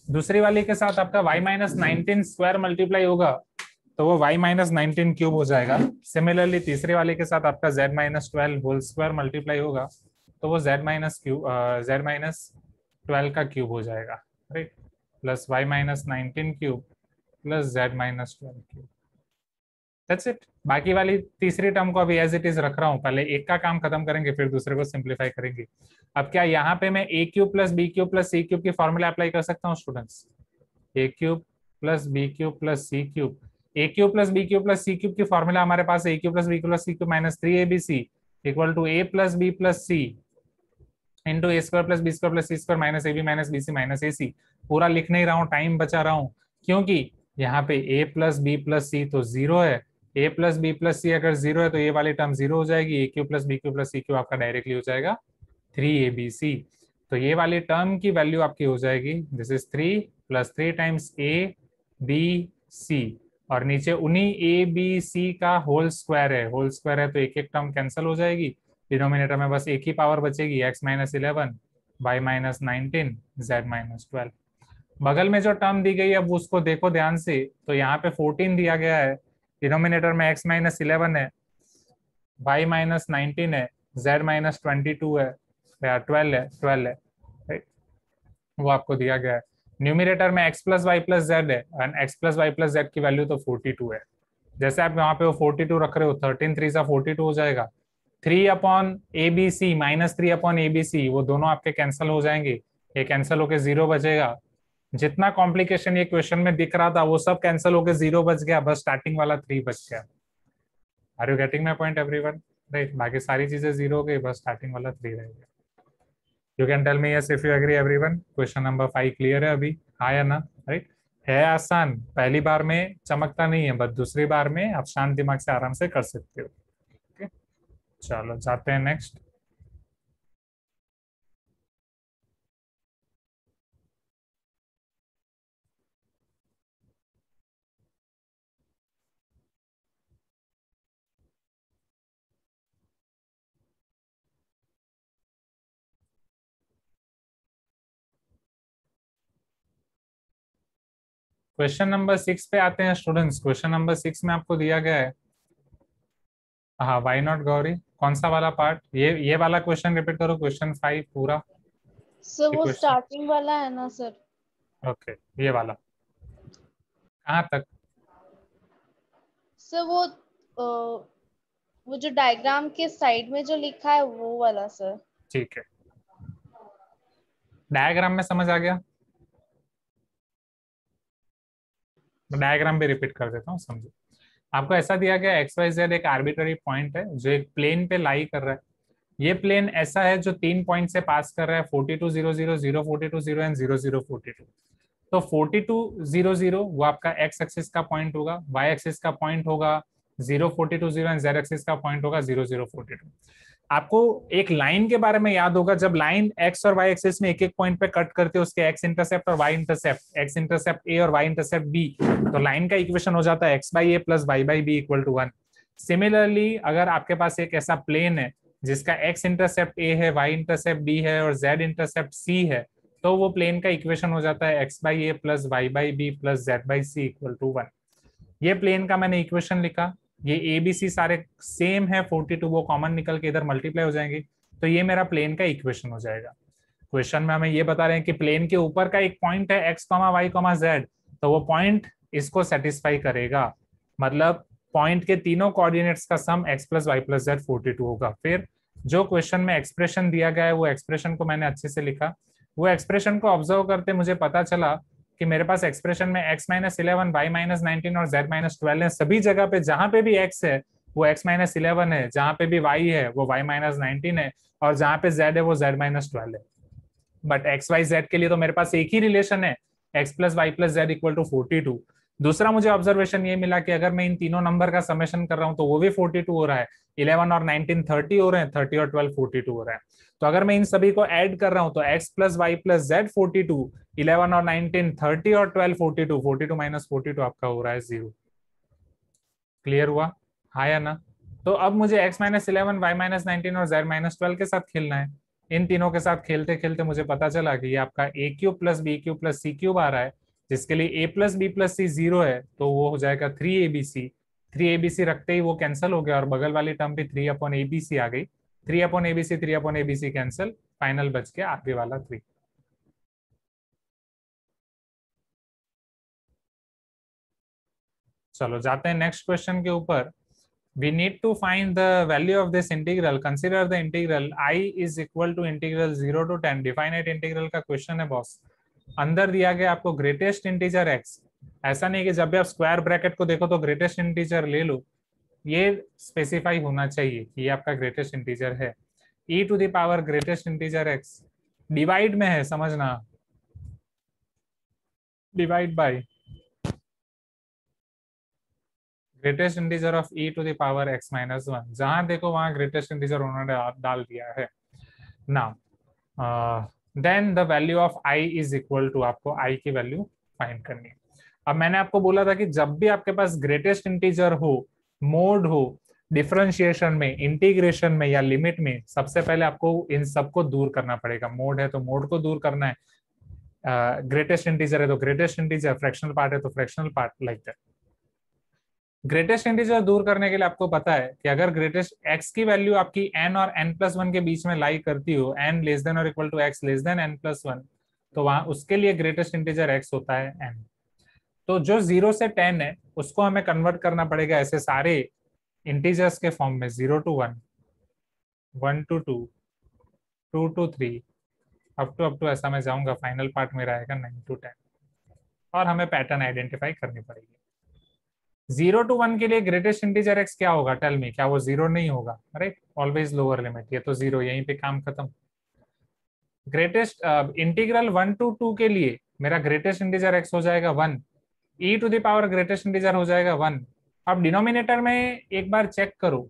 दूसरी वाली के साथ आपका y-19 स्क्वायर मल्टीप्लाई होगा तो वो y-19 क्यूब हो जाएगा। सिमिलरली तीसरी वाले के साथ आपका z-12 होल स्क्वायर मल्टीप्लाई होगा तो वो z-12 का क्यूब हो जाएगा, right, plus y-19 cube plus z-12 cube. That's it. बाकी वाली तीसरी टर्म को अभी एज इट इज रख रहा हूँ, पहले एक का काम खत्म करेंगे फिर दूसरे को सिंप्लीफाई करेंगे। अब क्या यहाँ पे मैं a cube plus B cube plus C cube की फॉर्मूला अप्लाई कर सकता हूँ students? a cube plus B cube plus C cube, a cube plus B cube plus C cube की फॉर्मूला हमारे पास है a cube plus B cube plus C cube minus 3abc equal to a plus B plus c into a square plus b square plus c square minus ab minus bc minus ac। पूरा लिख नहीं रहा हूँ, time बचा रहा हूँ, क्योंकि यहाँ पे a प्लस बी प्लस सी तो 0 है, a प्लस बी प्लस सी अगर 0 है तो ये वाली टर्म 0 हो जाएगी, a cube plus B cube plus C cube आपका डायरेक्टली हो जाएगा 3abc। तो ये वाली टर्म की वैल्यू आपकी हो जाएगी, this is 3 plus 3 times a b c और नीचे उन्हीं a b c का होल स्क्वायर है, होल स्क्वायर है तो एक एक टर्म कैंसिल हो जाएगी, डिनोमिनेटर में बस एक ही पावर बचेगी x-11 y-19 z-12। बगल में जो टर्म दी गई है अब उसको देखो ध्यान से, तो यहाँ पे 14 दिया गया है, डिनोमिनेटर में x-11 है, y-19 है, z-22 है, 12 है, राइट, वो आपको दिया गया है। न्यूमिनेटर में x plus Y plus Z है and x plus Y plus Z की वैल्यू तो 42 है। जैसे आप यहाँ पे वो 42 रख रहे हो, 13 3 सा 42 हो जाएगा, 3 upon a b c minus 3 upon a b c, वो दोनों आपके कैंसिल हो जाएंगे, ये कैंसिल होके 0 बचेगा। जितना कॉम्प्लिकेशन ये क्वेश्चन में दिख रहा था वो सब कैंसिल होके 0 बच गया, बस स्टार्टिंग वाला 3 बच गया। Are you getting my point everyone? Right, बाकी सारी चीजें 0 हो गई, बस स्टार्टिंग वाला 3 रह गया। You can tell me yes if you agree everyone. Question number 5 clear है अभी, हाँ या ना? राइट, है आसान, पहली बार में चमकता नहीं है, बस दूसरी बार में आप शांत दिमाग से आराम से कर सकते हो। ओके, चलो जाते हैं नेक्स्ट। क्वेश्चन नंबर 6 पे आते हैं स्टूडेंट्स। क्वेश्चन नंबर 6 में आपको दिया गया है, हाँ वाई नॉट गौरी, कौन सा वाला पार्ट? ये वाला क्वेश्चन रिपीट करो, क्वेश्चन 5 पूरा। सर वो स्टार्टिंग वाला है ना सर? ओके, ये वाला कहाँ तक? सर वो जो डायग्राम के साइड में जो लिखा है वो वाला सर। ठीक है, डायग्राम में समझ आ गया? डायग्राम भी रिपीट कर देता हूँ, समझो। आपको ऐसा दिया गया एक्स वाई जेड एक आर्बिट्ररी पॉइंट है जो एक प्लेन पे लाई कर रहा है। ये प्लेन ऐसा है जो 3 पॉइंट से पास कर रहा है, 42 0 0 0 42 0 एंड 0 0 42। तो 42 0 0 वो आपका एक्स एक्सिस का पॉइंट होगा, वाई एक्सिस का पॉइंट होगा 0 42 0 एंड जेड एक्सिस का पॉइंट होगा 0 0 42। आपको एक लाइन के बारे में याद होगा, जब लाइन एक्स और वाई एक्सिस में एक एक पॉइंट पे कट करते हैं उसके एक्स इंटरसेप्ट और y intercept, x intercept a और वाई इंटरसेप्ट बी, तो लाइन का इक्वेशन हो जाता है x by a plus y by b equal to 1। Similarly अगर आपके पास एक ऐसा प्लेन है जिसका x इंटरसेप्ट a है, y इंटरसेप्ट b है और z इंटरसेप्ट c है, तो वो प्लेन का इक्वेशन हो जाता है x by a plus y by b plus z by c equal to 1। ये प्लेन का मैंने इक्वेशन लिखा, ये ए बी सी सारे सेम है, 42 वो कॉमन निकल के इधर मल्टीप्लाई हो जाएंगे, तो ये मेरा प्लेन का इक्वेशन हो जाएगा। क्वेश्चन में हमें ये बता रहे हैं कि प्लेन के ऊपर का एक पॉइंट है x, y, z, तो वो पॉइंट इसको सेटिस्फाई करेगा, मतलब पॉइंट के तीनों कोऑर्डिनेट्स का sum x plus Y plus z 42 होगा। फिर जो क्वेश्चन में एक्सप्रेशन दिया गया है वो एक्सप्रेशन को मैंने अच्छे से लिखा, वो एक्सप्रेशन को ऑब्जर्व करते मुझे पता चला कि मेरे पास एक्सप्रेशन में x माइनस 11, y माइनस 19 और z माइनस 12 है। सभी जगह पे जहां पे भी x है वो x माइनस 11 है, जहां पे भी y है वो y माइनस 19 है, और जहां पे z है वो z माइनस 12 है। बट एक्स वाई जेड के लिए तो मेरे पास एक ही रिलेशन है, x plus Y plus z equal to 42। दूसरा मुझे ऑब्जर्वेशन ये मिला कि अगर मैं इन तीनों नंबर का समेशन कर रहा हूं तो वो भी 42 हो रहा है, 11 और 19 30 हो रहे हैं, 30 और 12 42 हो रहा है। तो अगर मैं इन सभी को ऐड कर रहा हूं तो x plus Y plus z 42, 11 और 19 30 और 12 42, 42 माइनस 42 आपका हो रहा है 0। क्लियर हुआ? हाँ या ना? तो अब मुझे x माइनस 11, y माइनस 19 और z माइनस 12 के साथ खेलना है। इन तीनों के साथ खेलते खेलते मुझे पता चला कि ये आपका A cube plus B cube plus C cube आ रहा है, जिसके लिए a plus B plus C 0 है, तो वो हो जाएगा 3abc। 3abc रखते ही वो कैंसिल हो गया और बगल वाली टर्म भी 3 अपॉन abc आ गई। 3 upon abc 3 upon abc cancel, final बच गया आगे वाला 3। चलो जाते हैं नेक्स्ट क्वेश्चन के ऊपर। We need to find the value of this integral. Consider the integral I is equal to integral 0 to 10. Definite integral का क्वेश्चन है बॉस। अंदर दिया गया आपको ग्रेटेस्ट इंटीजर x। ऐसा नहीं कि जब भी आप स्क्वायर ब्रैकेट को देखो तो ग्रेटेस्ट इंटीजर ले लो, ये स्पेसिफाई होना चाहिए कि ये आपका ग्रेटेस्ट इंटीजर है। e to the power greatest integer x divide में है, समझना, divide by greatest integer of e to the power x minus 1। जहां देखो वहां ग्रेटेस्ट इंटीजर उन्होंने डाल दिया है। Now then the value of i is equal to, आपको i की वैल्यू फाइंड करनी है। अब मैंने आपको बोला था कि जब भी आपके पास ग्रेटेस्ट इंटीजर हो, मोड हो, डिफरेंशिएशन में, इंटीग्रेशन में या लिमिट में, सबसे पहले आपको इन सबको दूर करना पड़ेगा। मोड है तो मोड को दूर करना है, ग्रेटेस्ट इंटीजर है तो ग्रेटेस्ट इंटीजर, फ्रैक्शनल पार्ट है तो fractional part, like that. Greatest integer दूर करने के लिए आपको पता है कि अगर ग्रेटेस्ट x की वैल्यू आपकी n और n+1 के बीच में लाई करती हो, n लेस देन और equal to x less than n+1, तो वहां उसके लिए ग्रेटेस्ट इंटीजर x होता है n। तो जो 0 से 10 है उसको हमें कन्वर्ट करना पड़ेगा ऐसे सारे इंटीजर्स के फॉर्म में, 0 to 1, 1 to 2, 2 to 3, up to ऐसा मैं जाऊंगा, फाइनल पार्ट मेरा आएगा 9 to 10। और हमें पैटर्न आइडेंटिफाई करनी पड़ेगी। 0 to 1 के लिए ग्रेटेस्ट इंटीजर x क्या होगा? टेल मी, क्या वो 0 नहीं होगा? राइट, ऑलवेज लोअर लिमिट, ये तो 0, यहीं पे काम खत्म। ग्रेटेस्ट इंटीग्रल 1 to 2 के लिए मेरा ग्रेटेस्ट इंटीजर x हो जाएगा 1, e to the power greatest integer हो जाएगा 1। अब डिनोमिनेटर में एक बार चेक करो,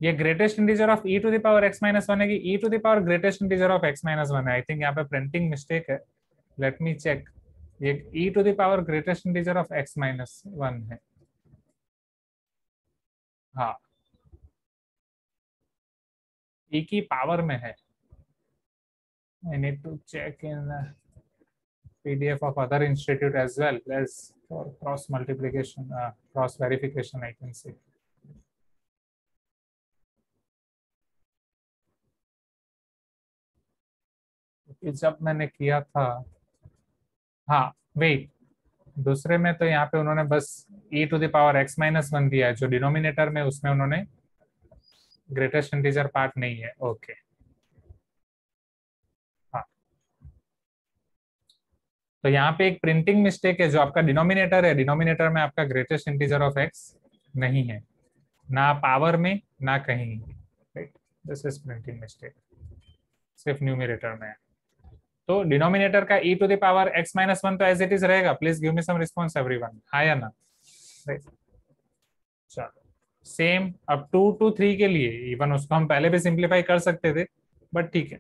ये greatest integer of e to the power x minus 1 है कि e to the power greatest integer of x minus 1 है? आई थिंक यहाँ पे प्रिंटिंग मिस्टेक है, लेट मी चेक। ये e to the power greatest integer of x minus 1 है। हाँ, e की पावर में है। I need to check in the PDF of other institute as well as for cross multiplication, cross verification I can say. जब मैंने किया था, हाँ वेट, दूसरे में तो यहाँ पे उन्होंने बस e to the power x minus 1 दिया है, जो डिनोमिनेटर में उसमें उन्होंने ग्रेटेस्ट इंटीजर पार्ट नहीं है। ओके, हाँ, तो यहाँ पे एक प्रिंटिंग मिस्टेक है, जो आपका डिनोमिनेटर है, डिनोमिनेटर में आपका ग्रेटेस्ट इंटीजर ऑफ x नहीं है, ना पावर में ना कहीं, right, this is printing mistake, सिर्फ न्यूमरेटर में है। तो डिनोमिनेटर का e to the power x minus 1 तो एज इट इज रहेगा। Please give me some response everyone, हाँ या ना? राइट, चलो सेम अब 2 to 3 के लिए, इवन उसको हम पहले भी सिंप्लीफाई कर सकते थे, बट ठीक है,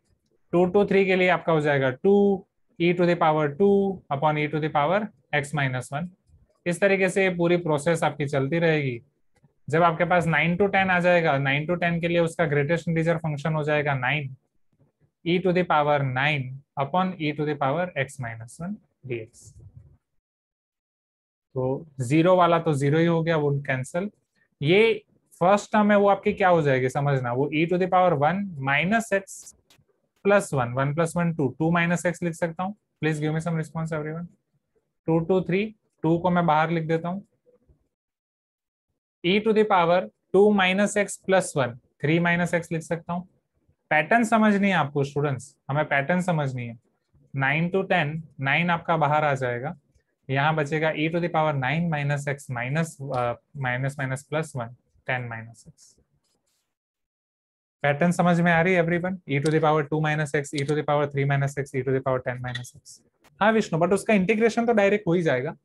2 to 3 के लिए आपका हो जाएगा 2 e to the power 2 upon e to the power x minus 1। इस तरीके से पूरी प्रोसेस आपकी चलती रहेगी। जब आपके पास 9 to 10 आ जाएगा, 9 to 10 के लिए उसका ग्रेटेस्ट इंटीजर फंक्शन हो जाएगा 9, e to the power 9 upon e to the power x minus 1 dx। तो जीरो वाला तो जीरो ही हो गया, वो कैंसल। ये फर्स्ट टर्म है वो आपकी क्या हो जाएगी समझना, वो e to the power 1 minus x plus 1, 1 plus 1 2, 2 minus x लिख सकता हूँ। Please give me some response everyone. 2 2 3, 2 को मैं बाहर लिख देता हूँ। e to the power 2 minus x plus 1, 3 minus x लिख सकता हूँ। पैटर्न समझनी है आपको स्टूडेंट्स, हमें पैटर्न समझनी है। 9 to 10, 9 आपका बाहर आ जाएगा, यहाँ बचेगा e to the power 9 minus x minus minus minus plus 1, 10 minus x। Pattern समझ में आ रही है everyone? e to the power 2 minus x, e to the power 3 minus x, e to the power 10 minus x। हाँ Vishnu, but उसका integration तो direct हो ही जाएगा।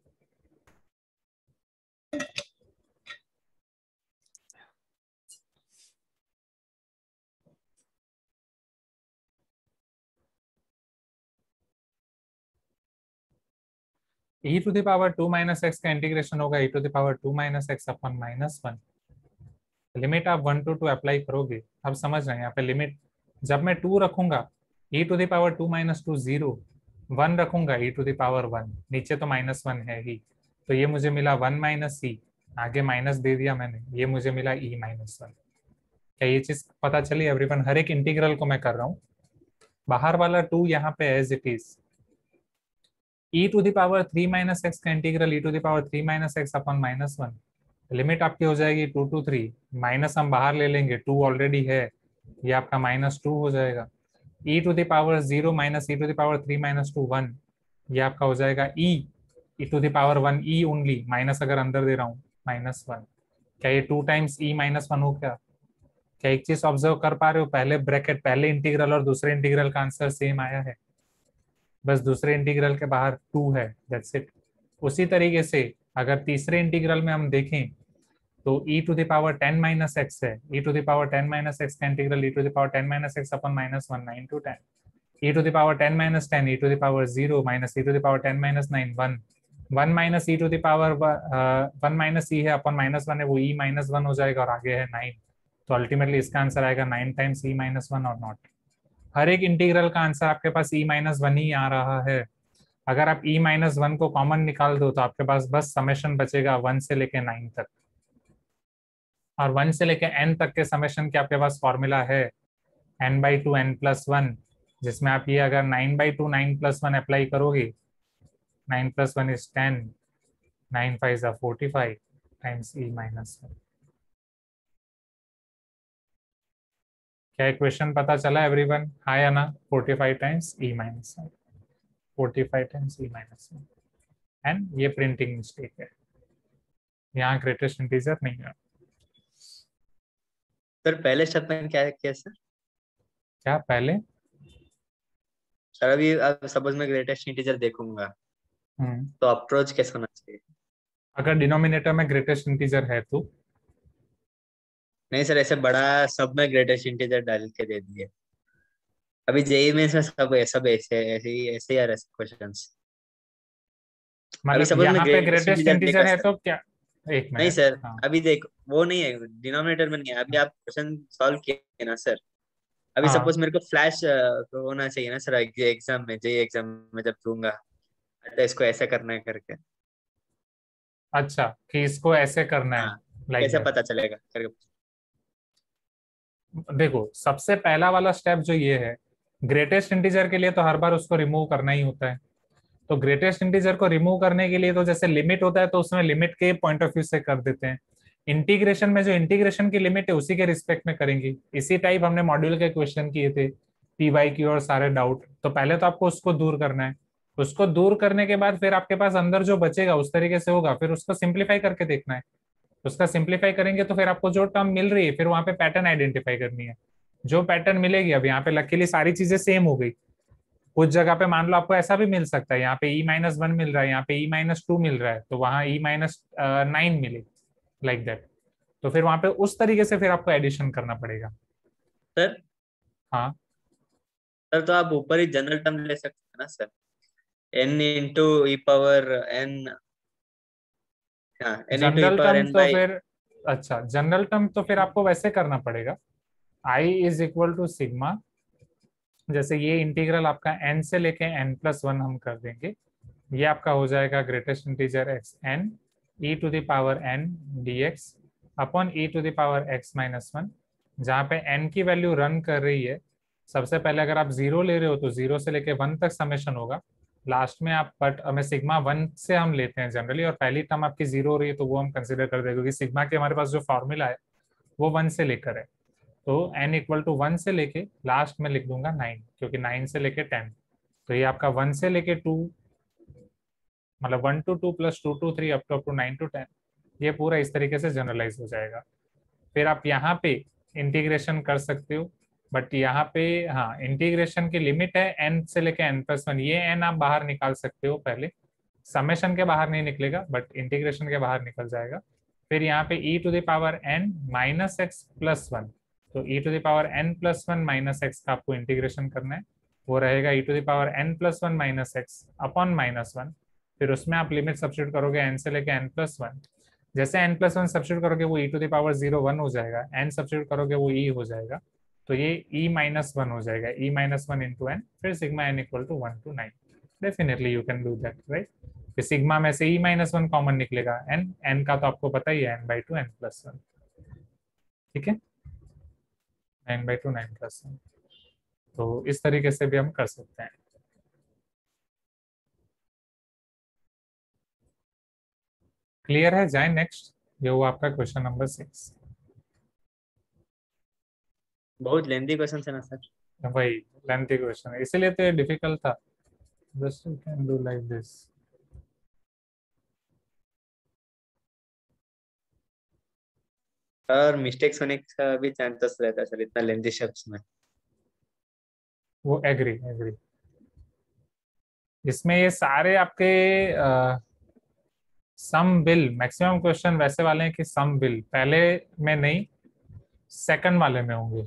e to the power 2 minus x का इंटीग्रेशन होगा e to the power 2 minus x upon minus 1। Limit आप 1 to 2 apply करोगे, अब समझ रहे हैं यहाँ पे लिमिट जब मैं 2 रखूंगा e to the power 2 minus 2 0, 1 रखूंगा e to the power 1, नीचे तो माइनस 1 है ही, तो ये मुझे मिला 1 माइनस e, आगे माइनस दे दिया मैंने, ये मुझे मिला e माइनस 1। क्या ये चीज पता चली एवरीवन? हर एक इंटीग्रल को मैं कर रहा हूँ, बाहर वाला 2 यहाँ पे as it is. e to the power 3 minus x का integral e to the power 3 minus x upon minus 1, limit आपकी हो जाएगी 2 to 3, माइनस हम बाहर ले लेंगे, 2 ऑलरेडी है, ये आपका माइनस 2 हो जाएगा। e to the power 0 minus e to the power 3 minus 2 1, ये आपका हो जाएगा e to the power 1 e only, minus अगर अंदर दे रहा हूँ माइनस 1। क्या ये 2 टाइम्स e माइनस 1 हो गया? क्या एक चीज ऑब्जर्व कर पा रहे हो? पहले ब्रैकेट, पहले इंटीग्रल और दूसरे इंटीग्रल का आंसर सेम आया है, बस दूसरे इंटीग्रल के बाहर 2 है, दैट्स इट। उसी तरीके से अगर तीसरे इंटीग्रल में हम देखें तो e to the power 10 minus x है, e to the power 10 minus x का integral e to the power 10 minus x upon minus 1, 9 to 10, e to the power 10 minus 10, e to the power 0 minus e to the power 10 minus 9 1, 1 minus e to the power 1 minus e है अपन minus 1 है, वो e minus 1 हो जाएगा और आगे है 9, तो ultimately इसका आंसर आएगा 9 टाइम्स e माइनस 1 और नॉट। हर एक इंटीग्रल का आंसर आपके पास e माइनस 1 ही आ रहा है। अगर आप e माइनस 1 को कॉमन निकाल दो तो आपके पास बस समेशन बचेगा 1 से लेके 9 तक, और 1 से लेके n तक के समेशन के आपके पास फॉर्मूला है n/2 n+1, जिसमें आप ये अगर 9/2 9+1 अप्लाई करोगे, 9 + 1 is 10, 9 5 are 45 times e minus 1। क्या इक्वेशन पता चला एवरीवन? हाय ना, 45 times e minus 1, 45 times e minus 1, and ये प्रिंटिंग मिस्टेक है, यहाँ ग्रेटेस्ट इंटीजर नहीं है। सर पहले स्टेप में क्या किया सर? क्या पहले? सर अभी अब सपोज मैं ग्रेटेस्ट इंटीजर देखूंगा तो अप्रोच कैसे होना चाहिए? अगर डिनोमिनेटर में ग्रेटेस्ट इंटीजर है तो नहीं सर, ऐसे बड़ा सब में ग्रेटेस्ट इंटीजर डाल के दे दिए। अभी जेई में इसमें सब ऐसे ही आ रहे क्वेश्चंस। मतलब यहाँ पे ग्रेटेस्ट इंटीजर है तो क्या? एक मिनट। नहीं सर, हाँ। अभी देख वो नहीं है, डिनोमिनेटर में नहीं है। अभी आप क्वेश्चन सॉल्व किए ना सर, अभी हाँ। सपोज मेरे को फ्लैश होना चाहिए ना सर, एग्जाम में, जेई एग्जाम में जब दूंगा तो इसको ऐसे करना है करके। अच्छा, कि इसको ऐसे करना है, हाँ, लाइक कैसे दैट। पता चलेगा करके? देखो, सबसे पहला वाला स्टेप जो ये है, ग्रेटेस्ट इंटीजर के लिए तो हर बार उसको रिमूव करना ही होता है। तो ग्रेटेस्ट इंटीजर को रिमूव करने के लिए तो जैसे लिमिट होता है तो उसमें लिमिट के पॉइंट ऑफ व्यू से कर देते हैं। इंटीग्रेशन में जो इंटीग्रेशन की लिमिट है उसी के रिस्पेक्ट में करेंगे। इसी टाइप हमने मॉड्यूल के क्वेश्चन किए थे, पीवाई की और सारे डाउट। तो पहले तो आपको उसको दूर करना है, उसको दूर करने के बाद फिर आपके पास अंदर जो बचेगा उस तरीके से होगा, फिर उसको सिंप्लीफाई करके देखना है। उसका सिंप्लीफाई करेंगे तो फिर आपको जो टर्म मिल रही है फिर वहां पे पैटर्न आइडेंटिफाई करनी है। जो पैटर्न मिलेगी, अब यहाँ पे लकीली सारी चीजें सेम हो गई। कुछ जगह पे मान लो आपको ऐसा भी मिल सकता है, यहाँ पे e-1 मिल रहा है, यहाँ पे e-2 मिल रहा है, तो वहां e-9 मिले, लाइक दैट। तो फिर वहां पे उस तरीके से फिर आपको एडिशन करना पड़ेगा। सर हाँ सर, तो आप ऊपर ही जनरल टर्म ले सकते हैं ना sir, n into e power n, हाँ n into e general power term n तो by फिर अच्छा, जनरल टर्म तो फिर आपको वैसे करना पड़ेगा, I is equal to sigma, जैसे ये इंटीग्रल आपका एन से लेके n+1 हम कर देंगे, ये आपका हो जाएगा greatest integer x n e to the power n d x upon e to the power x-1, जहाँ पे n की वैल्यू रन कर रही है। सबसे पहले अगर आप जीरो ले रहे हो तो जीरो से लेके 1 तक समेशन होगा, लास्ट में आप बट हमें सिग्मा 1 से हम लेते हैं जनरली, और पहली टर्म आपकी जीरो हो रही है तो वो हम कंसिडर कर देंगे, क्योंकि सिग्मा के हमारे पास जो फॉर्मूला है वो 1 से लेकर है। तो n इक्वल टू 1 से लेके लास्ट में लिख दूंगा 9, क्योंकि 9 से लेके 10, तो ये आपका 1 से लेके 2, मतलब 1 to 2 plus 2 to 3 up to 9 to 10, ये पूरा इस तरीके से जनरलाइज हो जाएगा। फिर आप यहाँ पे इंटीग्रेशन कर सकते हो, बट यहाँ पे हाँ इंटीग्रेशन की लिमिट है n से लेके n+1, ये n आप बाहर निकाल सकते हो पहले, समेशन के बाहर नहीं निकलेगा बट इंटीग्रेशन के बाहर निकल जाएगा। फिर यहाँ पे e to the power n minus x plus 1, तो e to the power n+1 minus x का आपको इंटीग्रेशन करना है, वो रहेगा e to the power n+1 minus x upon -1। फिर उसमें आप लिमिट सब्स्टिट्यूट करोगे n से लेके n+1, जैसे n+1 सब्स्टिट्यूट करोगे वो e टू द पावर 0 1 हो जाएगा, n सब्स्टिट्यूट करोगे वो e हो जाएगा, तो ये e-1 हो जाएगा, e-1 इंटू n, फिर sigma n equal to 1 to 9। Definitely you can do that, right. फिर सिग्मा में से e-1 कॉमन निकलेगा, n का तो आपको पता ही है n/2 n+1, ठीक है, 9/2 9+1। तो इस तरीके से भी हम कर सकते हैं। क्लियर है? जाए नेक्स्ट, ये हुआ आपका क्वेश्चन नंबर 6। बहुत लेंथी क्वेश्चन है ना सर। वही लेंथी क्वेश्चन है, इसीलिए तो ये डिफिकल्ट था। Just you can do like this. और मिस्टेक्स होने का भी चांसेस रहता है सर इतना लेंथी शब्द में। वो एग्री एग्री, इसमें ये सारे आपके सम बिल मैक्सिमम क्वेश्चन वैसे वाले हैं कि सम बिल पहले में नहीं सेकंड वाले में होंगे,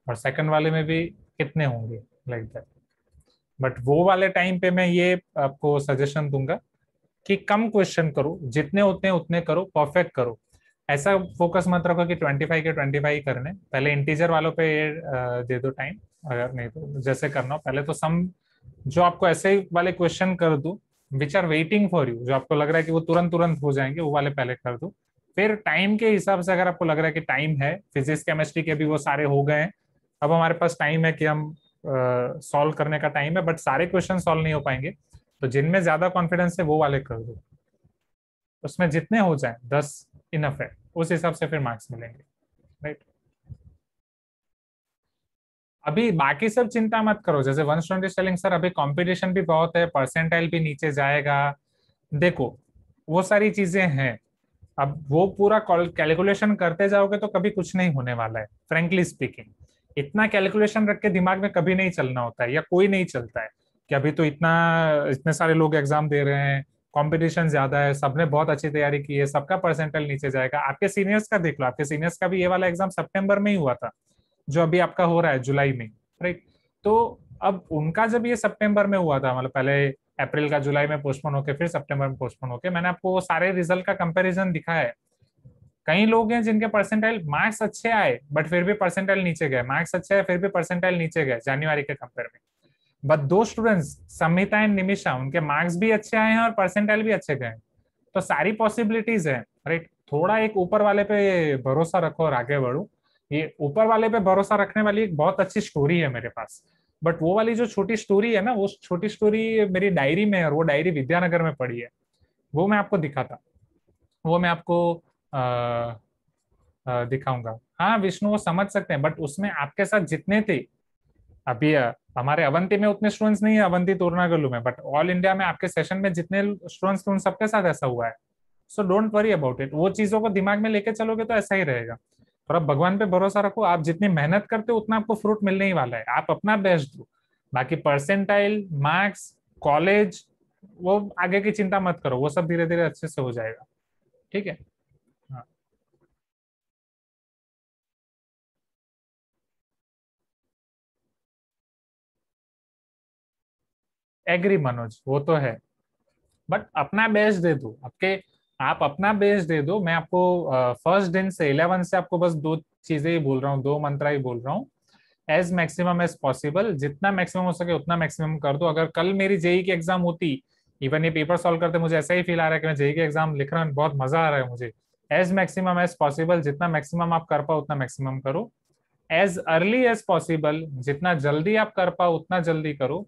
और सेकंड वाले में भी कितने होंगे, लाइक दैट। बट वो वाले टाइम पे मैं ये आपको सजेशन दूंगा कि कम क्वेश्चन करो, जितने होते हैं उतने करो, परफेक्ट करो। ऐसा फोकस मत रखो कि 25 के 25 करने, पहले इंटीजर वालों पे दे दो टाइम, अगर नहीं तो जैसे करना हो पहले तो सम जो आपको ऐसे वाले क्वेश्चन कर दो which are waiting for you, जो आपको लग रहा है कि वो तुरंत तुरंत हो जाएंगे, वो वाले पहले कर दो। फिर टाइम के हिसाब से अगर आपको लग रहा है कि टाइम है, फिजिक्स केमिस्ट्री के भी वो सारे हो गए हैं, अब हमारे पास टाइम है कि हम सॉल्व करने का टाइम है, बट सारे क्वेश्चन सॉल्व नहीं हो पाएंगे, तो जिनमें ज्यादा कॉन्फिडेंस है वो वाले कर दो, उसमें जितने हो जाए 10 इनफ है, उस हिसाब से फिर मार्क्स मिलेंगे, राइट। अभी बाकी सब चिंता मत करो, जैसे वन स्टूडेंट टेलिंग सर अभी कंपटीशन भी बहुत है, परसेंटाइल भी नीचे जाएगा, देखो वो सारी चीजें हैं। अब वो पूरा कैलकुलेशन करते जाओगे तो कभी कुछ नहीं होने वाला है, फ्रेंकली स्पीकिंग। इतना कैलकुलेशन रख के दिमाग में कभी नहीं चलना होता है, या कोई नहीं चलता है कि अभी तो इतने सारे लोग एग्जाम दे रहे हैं, कंपटीशन ज्यादा है, सबने बहुत अच्छी तैयारी की है, सबका परसेंटाइल नीचे जाएगा। आपके सीनियर्स का देख लो, आपके सीनियर्स का भी ये वाला एग्जाम सितंबर में ही हुआ था, जो अभी आपका हो रहा है जुलाई में, राइट। तो अब उनका जब ये सितंबर में हुआ था, मतलब पहले अप्रैल का जुलाई में पोस्टपोन होके फिर सितंबर में पोस्टपोन होके, मैंने आपको वो सारे रिजल्ट का कंपैरिजन दिखाया है। कई लोग हैं जिनके परसेंटाइल मार्क्स अच्छे आए बट फिर भी परसेंटाइल नीचे गए, मार्क्स अच्छे आए फिर भी परसेंटाइल नीचे गए जनवरी के कंपेयर में। बट दो स्टूडेंट्स संहिता एंड निमिषा, उनके मार्क्स भी अच्छे आए हैं और परसेंटाइल भी अच्छे गए। तो सारी पॉसिबिलिटीज है, राइट। थोड़ा एक ऊपर वाले पे भरोसा रखो और आगे बढ़ो। ये ऊपर वाले पे भरोसा रखने वाली एक बहुत अच्छी स्टोरी है मेरे पास, बट वो वाली जो छोटी स्टोरी है ना, वो छोटी स्टोरी मेरी डायरी में है, और वो डायरी विद्यानगर में पड़ी है, वो मैं आपको दिखाता, वो मैं आपको दिखाऊंगा। हाँ विष्णु वो समझ सकते हैं, बट उसमें आपके साथ जितने थे अभी हमारे अवंती में उतने स्टूडेंट्स नहीं है, अवंती तोरनागलू में, बट ऑल इंडिया में आपके सेशन में जितने स्टूडेंट्स थे उन सबके साथ ऐसा हुआ है। सो डोंट वरी अबाउट इट, वो चीजों को दिमाग में लेके चलोगे तो ऐसा ही रहेगा। थोड़ा भगवान पे भरोसा रखो, आप जितनी मेहनत करते हो उतना आपको फ्रूट मिलने ही वाला है, आप अपना बेस्ट दो। बाकी परसेंटाइल मार्क्स कॉलेज वो आगे की चिंता मत करो, वो सब धीरे धीरे अच्छे से हो जाएगा, ठीक है। हाँ एग्री मनोज, वो तो है, बट अपना बेस्ट दे दो। आपके आप अपना बेस दे दो, मैं आपको फर्स्ट दिन से 11 से आपको बस दो चीजें ही बोल रहा हूँ, दो मंत्र ही बोल रहा हूँ। एज मैक्सिमम एज पॉसिबल, जितना मैक्सिमम हो सके उतना मैक्सिमम कर दो। अगर कल मेरी जेई की एग्जाम होती, इवन ये पेपर सॉल्व करते, मुझे ऐसा ही फील आ रहा है कि मैं जेई की एग्जाम लिख रहा हूँ, बहुत मजा आ रहा है मुझे। एज मैक्सिमम एज पॉसिबल, जितना मैक्सिमम आप कर पाओ उतना मैक्सिमम करो। एज अर्ली एज पॉसिबल, जितना जल्दी आप कर पाओ उतना जल्दी करो।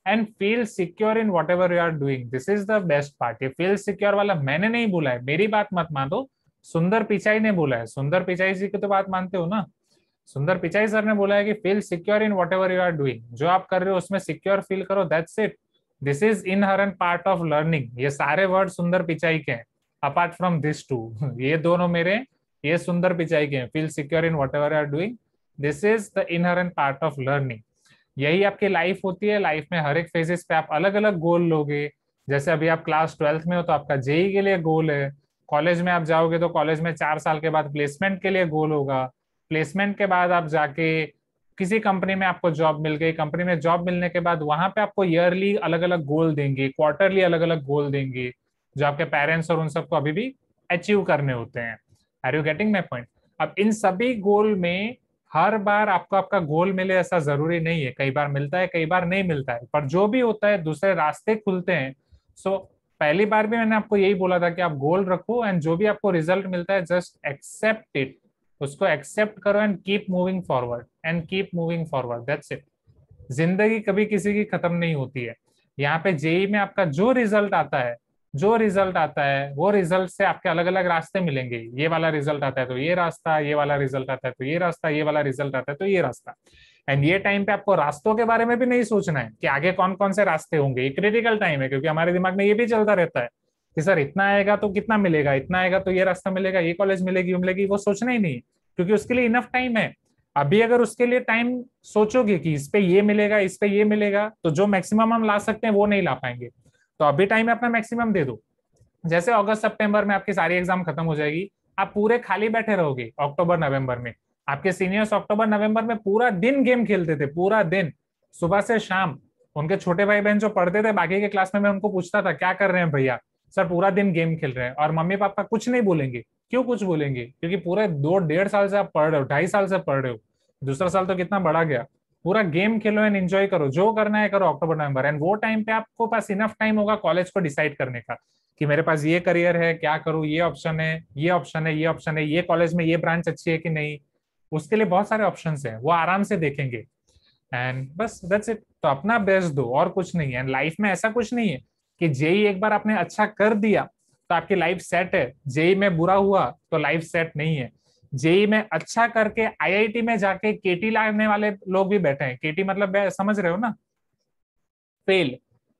And feel secure in whatever you are doing, this is the best part. ये फील सिक्योर वाला मैंने नहीं बोला है, मेरी बात मत मानो, सुंदर पिचाई ने बोला है। सुंदर पिचाई जी की तो बात मानते हो ना। सुंदर पिचाई सर ने बोला है कि feel secure in whatever you are doing, जो आप कर रहे हो उसमें सिक्योर फील करो, that's it. This is inherent part of learning. ये सारे वर्ड सुंदर पिचाई के हैं, अपार्ट फ्रॉम दिस टू। ये दोनों मेरे, ये सुंदर पिचाई के हैं। Feel secure in whatever you are doing, this is the inherent part of learning. यही आपकी लाइफ होती है। लाइफ में हर एक फेजेस पे आप अलग अलग गोल लोगे। जैसे अभी आप क्लास 12th में हो तो आपका जेई के लिए गोल है। कॉलेज में आप जाओगे तो कॉलेज में 4 साल के बाद प्लेसमेंट के लिए गोल होगा। प्लेसमेंट के बाद आप जाके किसी कंपनी में आपको जॉब मिल गई, कंपनी में जॉब मिलने के बाद वहां पे आपको ईयरली अलग अलग गोल देंगे, क्वार्टरली अलग अलग गोल देंगे, जो आपके पेरेंट्स और उन सबको अभी भी अचीव करने होते हैं। Are you getting my point? अब इन सभी गोल में हर बार आपको आपका गोल मिले ऐसा जरूरी नहीं है। कई बार मिलता है, कई बार नहीं मिलता है, पर जो भी होता है दूसरे रास्ते खुलते हैं। सो पहली बार भी मैंने आपको यही बोला था कि आप गोल रखो एंड जो भी आपको रिजल्ट मिलता है जस्ट एक्सेप्ट इट, उसको एक्सेप्ट करो and keep moving forward, and keep moving forward, that's it. जिंदगी कभी किसी की खत्म नहीं होती है। यहाँ पे जेई में आपका जो रिजल्ट आता है, जो रिजल्ट आता है वो रिजल्ट से आपके अलग अलग रास्ते मिलेंगे। ये वाला रिजल्ट आता है तो ये रास्ता, ये वाला रिजल्ट आता है तो ये रास्ता, ये वाला रिजल्ट आता है तो ये रास्ता। एंड ये टाइम पे आपको रास्तों के बारे में भी नहीं सोचना है कि आगे कौन कौन से रास्ते होंगे। ये क्रिटिकल टाइम है, क्योंकि हमारे दिमाग में ये भी चलता रहता है कि सर इतना आएगा तो कितना मिलेगा, इतना आएगा तो ये रास्ता मिलेगा, ये कॉलेज मिलेगी, वो मिलेगी। वो सोचना ही नहीं, क्योंकि उसके लिए इनफ टाइम है। अभी अगर उसके लिए टाइम सोचोगे कि इस पे ये मिलेगा, इस पे ये मिलेगा, तो जो मैक्सिमम हम ला सकते हैं वो नहीं ला पाएंगे। तो अभी टाइम में अपना मैक्सिमम दे दो। जैसे अगस्त सितंबर में आपकी सारी एग्जाम खत्म हो जाएगी, आप पूरे खाली बैठे रहोगे अक्टूबर नवंबर में। आपके सीनियर्स अक्टूबर नवंबर में पूरा दिन गेम खेलते थे, पूरा दिन, सुबह से शाम। उनके छोटे भाई बहन जो पढ़ते थे बाकी के क्लास में, मैं उनको पूछता था क्या कर रहे हैं भैया? सर पूरा दिन गेम खेल रहे हैं। और मम्मी पापा कुछ नहीं बोलेंगे। क्यों कुछ बोलेंगे? क्योंकि पूरे 2-1.5 साल से आप पढ़ रहे हो, 2.5 साल से पढ़ रहे हो, दूसरा साल तो कितना बड़ा गया। पूरा गेम खेलो एंड एंजॉय करो, जो करना है करो अक्टूबर नवंबर। एंड वो टाइम पे आपको पास इनफ टाइम होगा कॉलेज को डिसाइड करने का कि मेरे पास ये करियर है, क्या करूँ, ये ऑप्शन है, ये ऑप्शन है, ये ऑप्शन है, ये कॉलेज में ये ब्रांच अच्छी है कि नहीं। उसके लिए बहुत सारे ऑप्शंस हैं, वो आराम से देखेंगे। एंड बस दैट्स इट। तो अपना बेस्ट दो, और कुछ नहीं है। लाइफ में ऐसा कुछ नहीं है कि जेई एक बार आपने अच्छा कर दिया तो आपकी लाइफ सेट है, जेई में बुरा हुआ तो लाइफ सेट नहीं है। जेई में अच्छा करके आईआईटी में जाके केटी लाने वाले लोग भी बैठे हैं। केटी मतलब समझ रहे हो ना, फेल।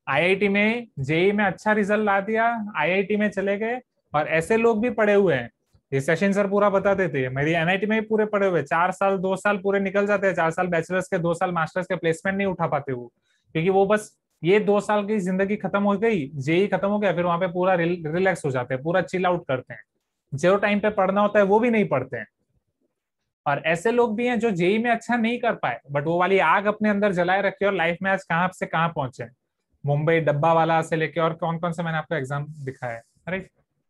आईआईटी में जेई में अच्छा रिजल्ट ला दिया, आईआईटी में चले गए। और ऐसे लोग भी पढ़े हुए हैं, ये सेशन सर पूरा बताते थे। मेरी एनआईटी में भी पूरे पढ़े हुए, 4 साल 2 साल पूरे निकल जाते हैं, 4 साल बैचलर्स के, 2 साल मास्टर्स के, प्लेसमेंट नहीं उठा पाते वो, क्योंकि वो बस ये 2 साल की जिंदगी खत्म हो गई, जेई खत्म हो गया, फिर वहां पे पूरा रिलैक्स हो जाते हैं, पूरा चिल आउट करते हैं। जो टाइम पे पढ़ना होता है वो भी नहीं पढ़ते हैं। और ऐसे लोग भी हैं जो जेई में अच्छा नहीं कर पाए, बट वो वाली आग अपने अंदर जलाए रखे और लाइफ में आज कहां से कहां पहुंचे। मुंबई डब्बा वाला से लेके और कौन कौन से मैंने आपको एग्जाम दिखाया है। अरे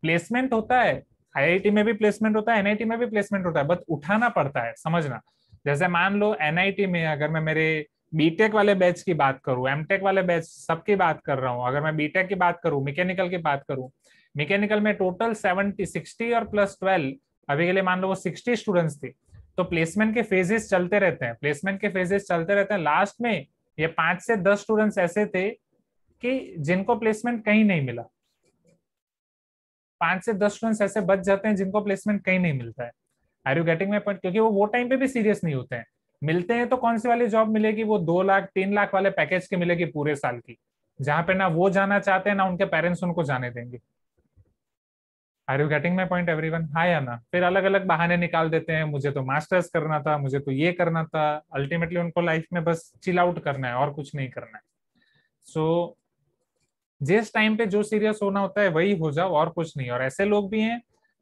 प्लेसमेंट होता है, आईआईटी में भी प्लेसमेंट होता है, एनआईटी में भी प्लेसमेंट होता है, बस उठाना पड़ता है, समझना। जैसे मान लो एनआईटी में अगर मैं मेरे बीटेक वाले बैच की बात करूं, एमटेक वाले बैच सबकी बात कर रहा हूं, अगर मैं बीटेक की बात करूं, मैकेनिकल की बात करूं, मैकेनिकल में टोटल 60 और +12, अभी के लिए मान लो वो 60 स्टूडेंट्स थे। तो प्लेसमेंट के फेजेस चलते रहते हैं, प्लेसमेंट के फेजेस चलते रहते हैं। लास्ट में ये 5 से 10 स्टूडेंट्स ऐसे थे कि जिनको प्लेसमेंट कहीं नहीं मिला। 5 से 10 स्टूडेंट्स ऐसे बच जाते हैं जिनको प्लेसमेंट कहीं नहीं मिलता है। Are you getting my point? क्योंकि वो टाइम पे भी सीरियस नहीं होते हैं। मिलते हैं तो कौन सी वाली जॉब मिलेगी, वो 2 लाख 3 लाख वाले पैकेज की मिलेगी पूरे साल की, जहां पे ना वो जाना चाहते हैं ना उनके पेरेंट्स उनको जाने देंगे। Are you getting my point everyone? हाँ या ना? फिर अलग अलग बहाने निकाल देते हैं, मुझे तो मास्टर्स करना था, मुझे तो ये करना था। अल्टीमेटली उनको लाइफ में बस चिल आउट करना है और कुछ नहीं करना है। सो जिस टाइम पे जो सीरियस होना होता है वही हो जाओ, और कुछ नहीं। और ऐसे लोग भी हैं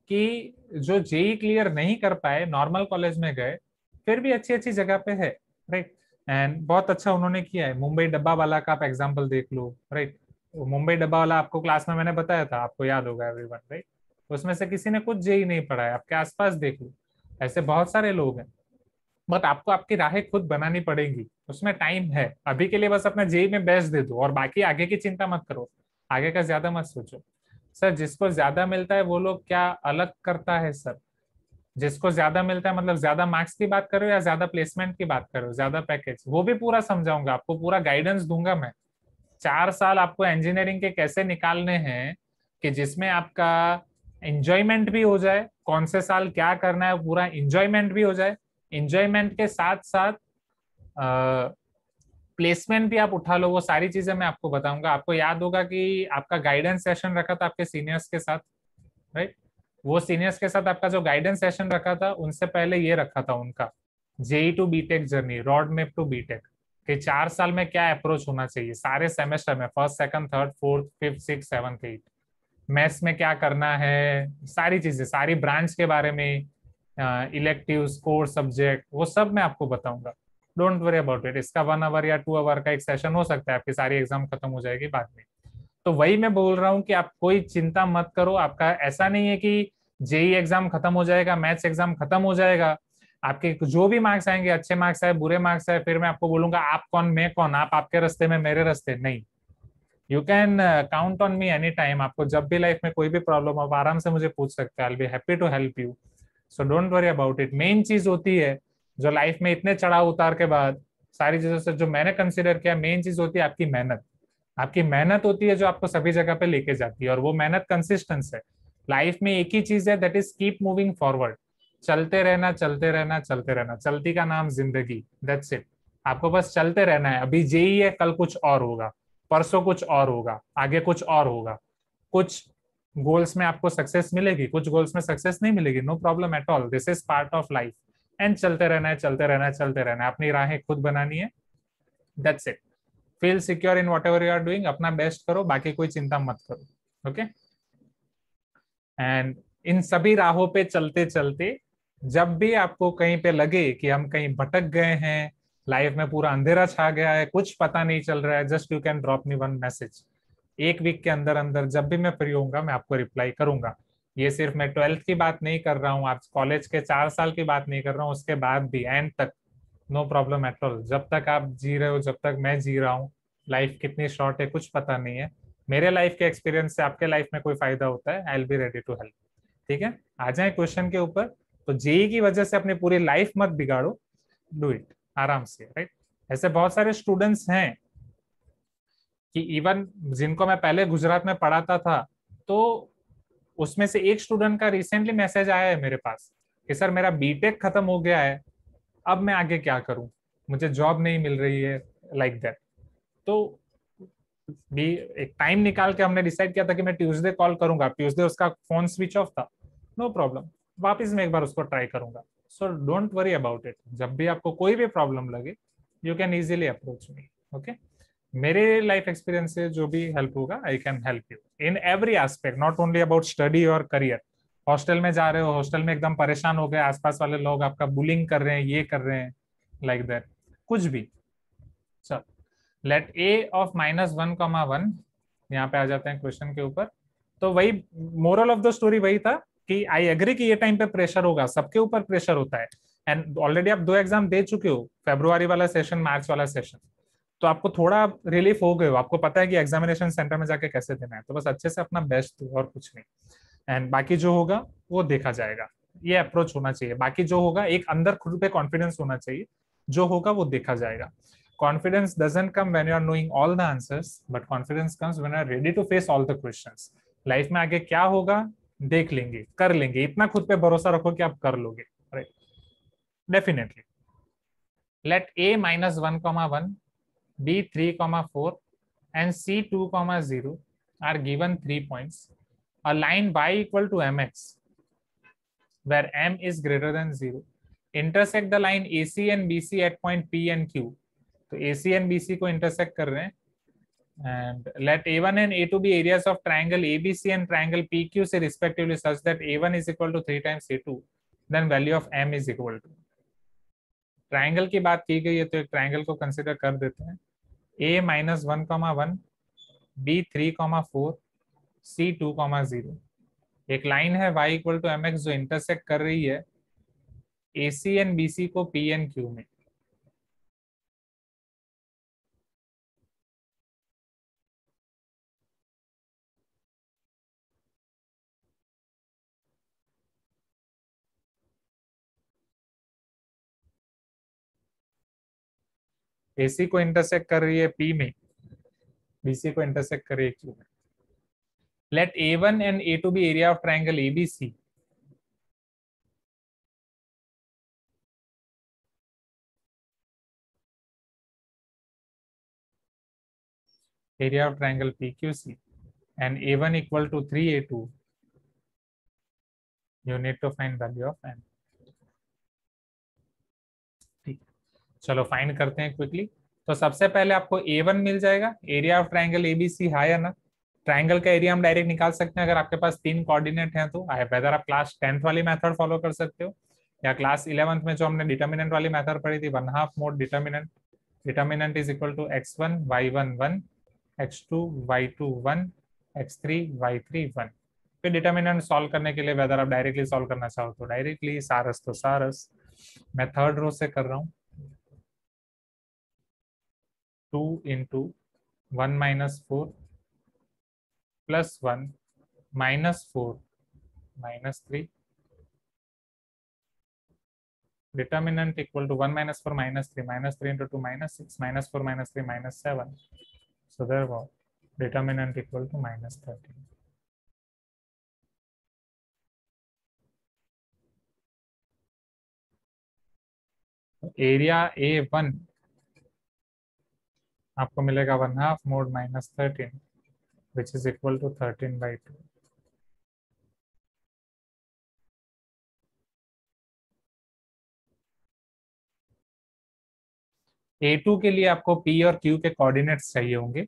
कि जो जेई क्लियर नहीं कर पाए, नॉर्मल कॉलेज में गए, फिर भी अच्छी अच्छी जगह पे है, राइट। एंड बहुत अच्छा उन्होंने किया है। मुंबई डब्बा वाला का आप एग्जाम्पल देख लो, राइट। मुंबई डब्बा वाला आपको क्लास में मैंने बताया था, आपको याद होगा एवरीवन, राइट। उसमें से किसी ने कुछ जेई नहीं पढ़ा है, आपके आसपास देख लो, ऐसे बहुत सारे लोग हैं। बट आपको आपकी राहें खुद बनानी पड़ेगी, उसमें टाइम है। अभी के लिए बस अपना जेई में बेस्ट दे दो और बाकी आगे की चिंता मत करो, आगे का ज्यादा मत सोचो। सर जिसको ज्यादा मिलता है वो लोग क्या अलग करता है सर? जिसको ज्यादा मिलता है मतलब ज्यादा मार्क्स की बात करो या ज्यादा प्लेसमेंट की बात करो, ज्यादा पैकेज, वो भी पूरा समझाऊंगा आपको, पूरा गाइडेंस दूंगा मैं। 4 साल आपको इंजीनियरिंग के कैसे निकालने हैं कि जिसमें आपका एंजॉयमेंट भी हो जाए, कौन से साल क्या करना है पूरा एंजॉयमेंट भी हो जाए, एंजॉयमेंट के साथ साथ प्लेसमेंट भी आप उठा लो, वो सारी चीजें मैं आपको बताऊंगा। आपको याद होगा कि आपका गाइडेंस सेशन रखा था आपके सीनियर्स के साथ, राइट? वो सीनियर्स के साथ आपका जो गाइडेंस सेशन रखा था, उनसे पहले ये रखा था उनका JEE to BTech journey, road map to BTech, कि 4 साल में क्या अप्रोच होना चाहिए सारे सेमेस्टर में, first second third fourth fifth six seventh eight, maths में क्या करना है, सारी चीजें, सारी ब्रांच के बारे में, इलेक्टिव्स, कोर सब्जेक्ट, वो सब मैं आपको बताऊंगा। Don't worry about it. इसका 1 आवर या 2 आवर का एक सेशन हो सकता है, आपकी सारी एग्जाम खत्म हो जाएगी बाद में। तो वही मैं बोल रहा हूँ कि आप कोई चिंता मत करो। आपका ऐसा नहीं है कि जेई एग्जाम खत्म हो जाएगा, मैथ्स एग्जाम खत्म हो जाएगा, आपके जो भी मार्क्स आएंगे, अच्छे मार्क्स आए बुरे मार्क्स आए, फिर मैं आपको बोलूंगा आप कौन मैं कौन, आप आपके रास्ते में मेरे रास्ते, नहीं। You can count on me any time. आपको जब भी लाइफ में कोई भी प्रॉब्लम हो, आराम से मुझे पूछ सकते हैं। I will be happy to help you. So don't worry about it. Main चीज होती है जो लाइफ में इतने चढ़ाव उतार के बाद सारी चीजों से जो मैंने कंसिडर किया, मेन चीज होती है आपकी मेहनत। आपकी मेहनत होती है जो आपको सभी जगह पे लेके जाती है, और वो मेहनत कंसिस्टेंस है। लाइफ में एक ही चीज है, that is keep moving forward. चलते रहना, चलते रहना, चलते रहना। चलती का नाम जिंदगी, दैट्स इट। आपको बस चलते रहना है। अभी जेई है, कल कुछ और होगा, परसों कुछ और होगा, आगे कुछ और होगा। कुछ गोल्स में आपको सक्सेस मिलेगी, कुछ गोल्स में सक्सेस नहीं मिलेगी, no problem at all, this is part of life. And चलते रहना है, चलते रहना है, चलते रहना है। अपनी राहें खुद बनानी है, that's it. Feel secure in whatever you are doing, अपना बेस्ट करो, बाकी कोई चिंता मत करो, ओके? एंड इन सभी राहों पे चलते चलते जब भी आपको कहीं पे लगे कि हम कहीं भटक गए हैं, लाइफ में पूरा अंधेरा छा गया है, कुछ पता नहीं चल रहा है, just you can drop me one message. 1 week के अंदर अंदर जब भी मैं फ्री होऊंगा मैं आपको रिप्लाई करूंगा। ये सिर्फ मैं 12th की बात नहीं कर रहा हूँ, आप कॉलेज के 4 साल की बात नहीं कर रहा हूँ, उसके बाद भी एंड तक, नो प्रॉब्लम एट ऑल। जब तक आप जी रहे हो, जब तक मैं जी रहा हूँ, लाइफ कितनी शॉर्ट है कुछ पता नहीं है। मेरे लाइफ के एक्सपीरियंस से आपके लाइफ में कोई फायदा होता है, I will be ready to help. ठीक है, आ जाए क्वेश्चन के ऊपर। तो जेई की वजह से अपनी पूरी लाइफ मत बिगाड़ो, डू इट आराम से, राइट? ऐसे बहुत सारे स्टूडेंट्स हैं कि इवन जिनको मैं पहले गुजरात में पढ़ाता था, तो उसमें से एक स्टूडेंट का रिसेंटली मैसेज आया है मेरे पास कि सर मेरा बीटेक खत्म हो गया है, अब मैं आगे क्या करूं, मुझे जॉब नहीं मिल रही है, लाइक दैट। तो भी एक टाइम निकाल के हमने डिसाइड किया था कि मैं ट्यूसडे कॉल करूंगा। ट्यूसडे उसका फोन स्विच ऑफ था, नो प्रॉब्लम, वापस मैं एक बार उसको ट्राई करूंगा। सो डोंट वरी अबाउट इट। जब भी आपको कोई भी प्रॉब्लम लगे, you can easily approach me, okay? मेरे लाइफ एक्सपीरियंस से जो भी हेल्प होगा, I can help you in every aspect, not only about study और करियर। हॉस्टल में जा रहे हो, हॉस्टल में एकदम परेशान हो गए, आसपास वाले लोग आपका बुलिंग कर रहे हैं, ये कर रहे हैं, लाइक दैट, कुछ भी। चल, लेट ए ऑफ -1,1, यहाँ पे आ जाते हैं क्वेश्चन के ऊपर। तो वही मोरल ऑफ द स्टोरी वही था कि आई एग्री कि ये टाइम पे प्रेशर होगा, सबके ऊपर प्रेशर होता है। एंड ऑलरेडी आप 2 एग्जाम दे चुके हो, फरवरी वाला सेशन, मार्च वाला सेशन, तो आपको थोड़ा रिलीफ हो गए हो, आपको पता है कि एग्जामिनेशन सेंटर में जाके कैसे देना है। तो बस अच्छे से अपना बेस्ट दो और कुछ नहीं, एंड बाकी जो होगा वो देखा जाएगा। ये अप्रोच होना चाहिए। बाकी जो होगा, एक अंदर खुद पे कॉन्फिडेंस होना चाहिए, जो होगा वो देखा जाएगा। Confidence doesn't come when you are knowing all the answers, but confidence comes when you are ready to face all the questions. Life में आगे क्या होगा देख लेंगे, कर लेंगे, इतना खुद पे भरोसा रखो कि आप कर लोगे, right? Definitely. Let a -1,1, b 3,4 and c 2,0 are given 3 points. A line y equal to mx where m is greater than 0 intersect the line AC and BC at point P and Q. तो AC and BC को intersect कर रहे हैं। And let A1 and A2 be areas of triangle ABC and triangle PQ से respectively such that A1 is equal to 3 times A2, then value of M is equal to. Triangle की बात की गई है तो एक ट्रायंगल को consider कर देते हैं। A -1,1, B 3,4, C 2,0। एक लाइन है y इक्वल टू mx जो इंटरसेक्ट कर रही है AC एंड BC को P एंड Q में। AC को इंटरसेक्ट कर रही है P में, BC को इंटरसेक्ट कर रही है Q में। Let A1 and A2 be area of triangle ABC. Area of triangle PQC and A1 equal to 3A2. You need to find value of n. ठीक, चलो फाइंड करते हैं क्विकली। तो सबसे पहले आपको A1 मिल जाएगा, एरिया ऑफ ट्राइंगल ABC है या ना। ट्राइंगल का एरिया हम डायरेक्ट निकाल सकते हैं अगर आपके पास 3 कोऑर्डिनेट हैं तो। वेदर आप क्लास 10th वाली मेथड फॉलो कर सकते हो या क्लास 11th में जो हमने डिटर्मिनेंट वाली मेथड पढ़ी थी, 1/2 mod determinant. Determinant is equal to x1 y1 1, x2 y2 1, x3 y3 1। फिर डिटर्मिनेंट सॉल्व करने के लिए वेदर आप डायरेक्टली सॉल्व करना चाहो तो डायरेक्टली, सारस तो सारस। मैं थर्ड रो से कर रहा हूँ। 2 into 1 minus 4 plus 1 minus 4 minus 3, determinant equal to 1 minus 4 minus 3 into 2 minus 6 minus 4 minus 3 minus 7. So therefore determinant equal to minus 13. Area A1 आपको मिलेगा 1/2 mod minus 13 which is equal to 13/2। A2 के लिए आपको P और Q के coordinates चाहिए होंगे।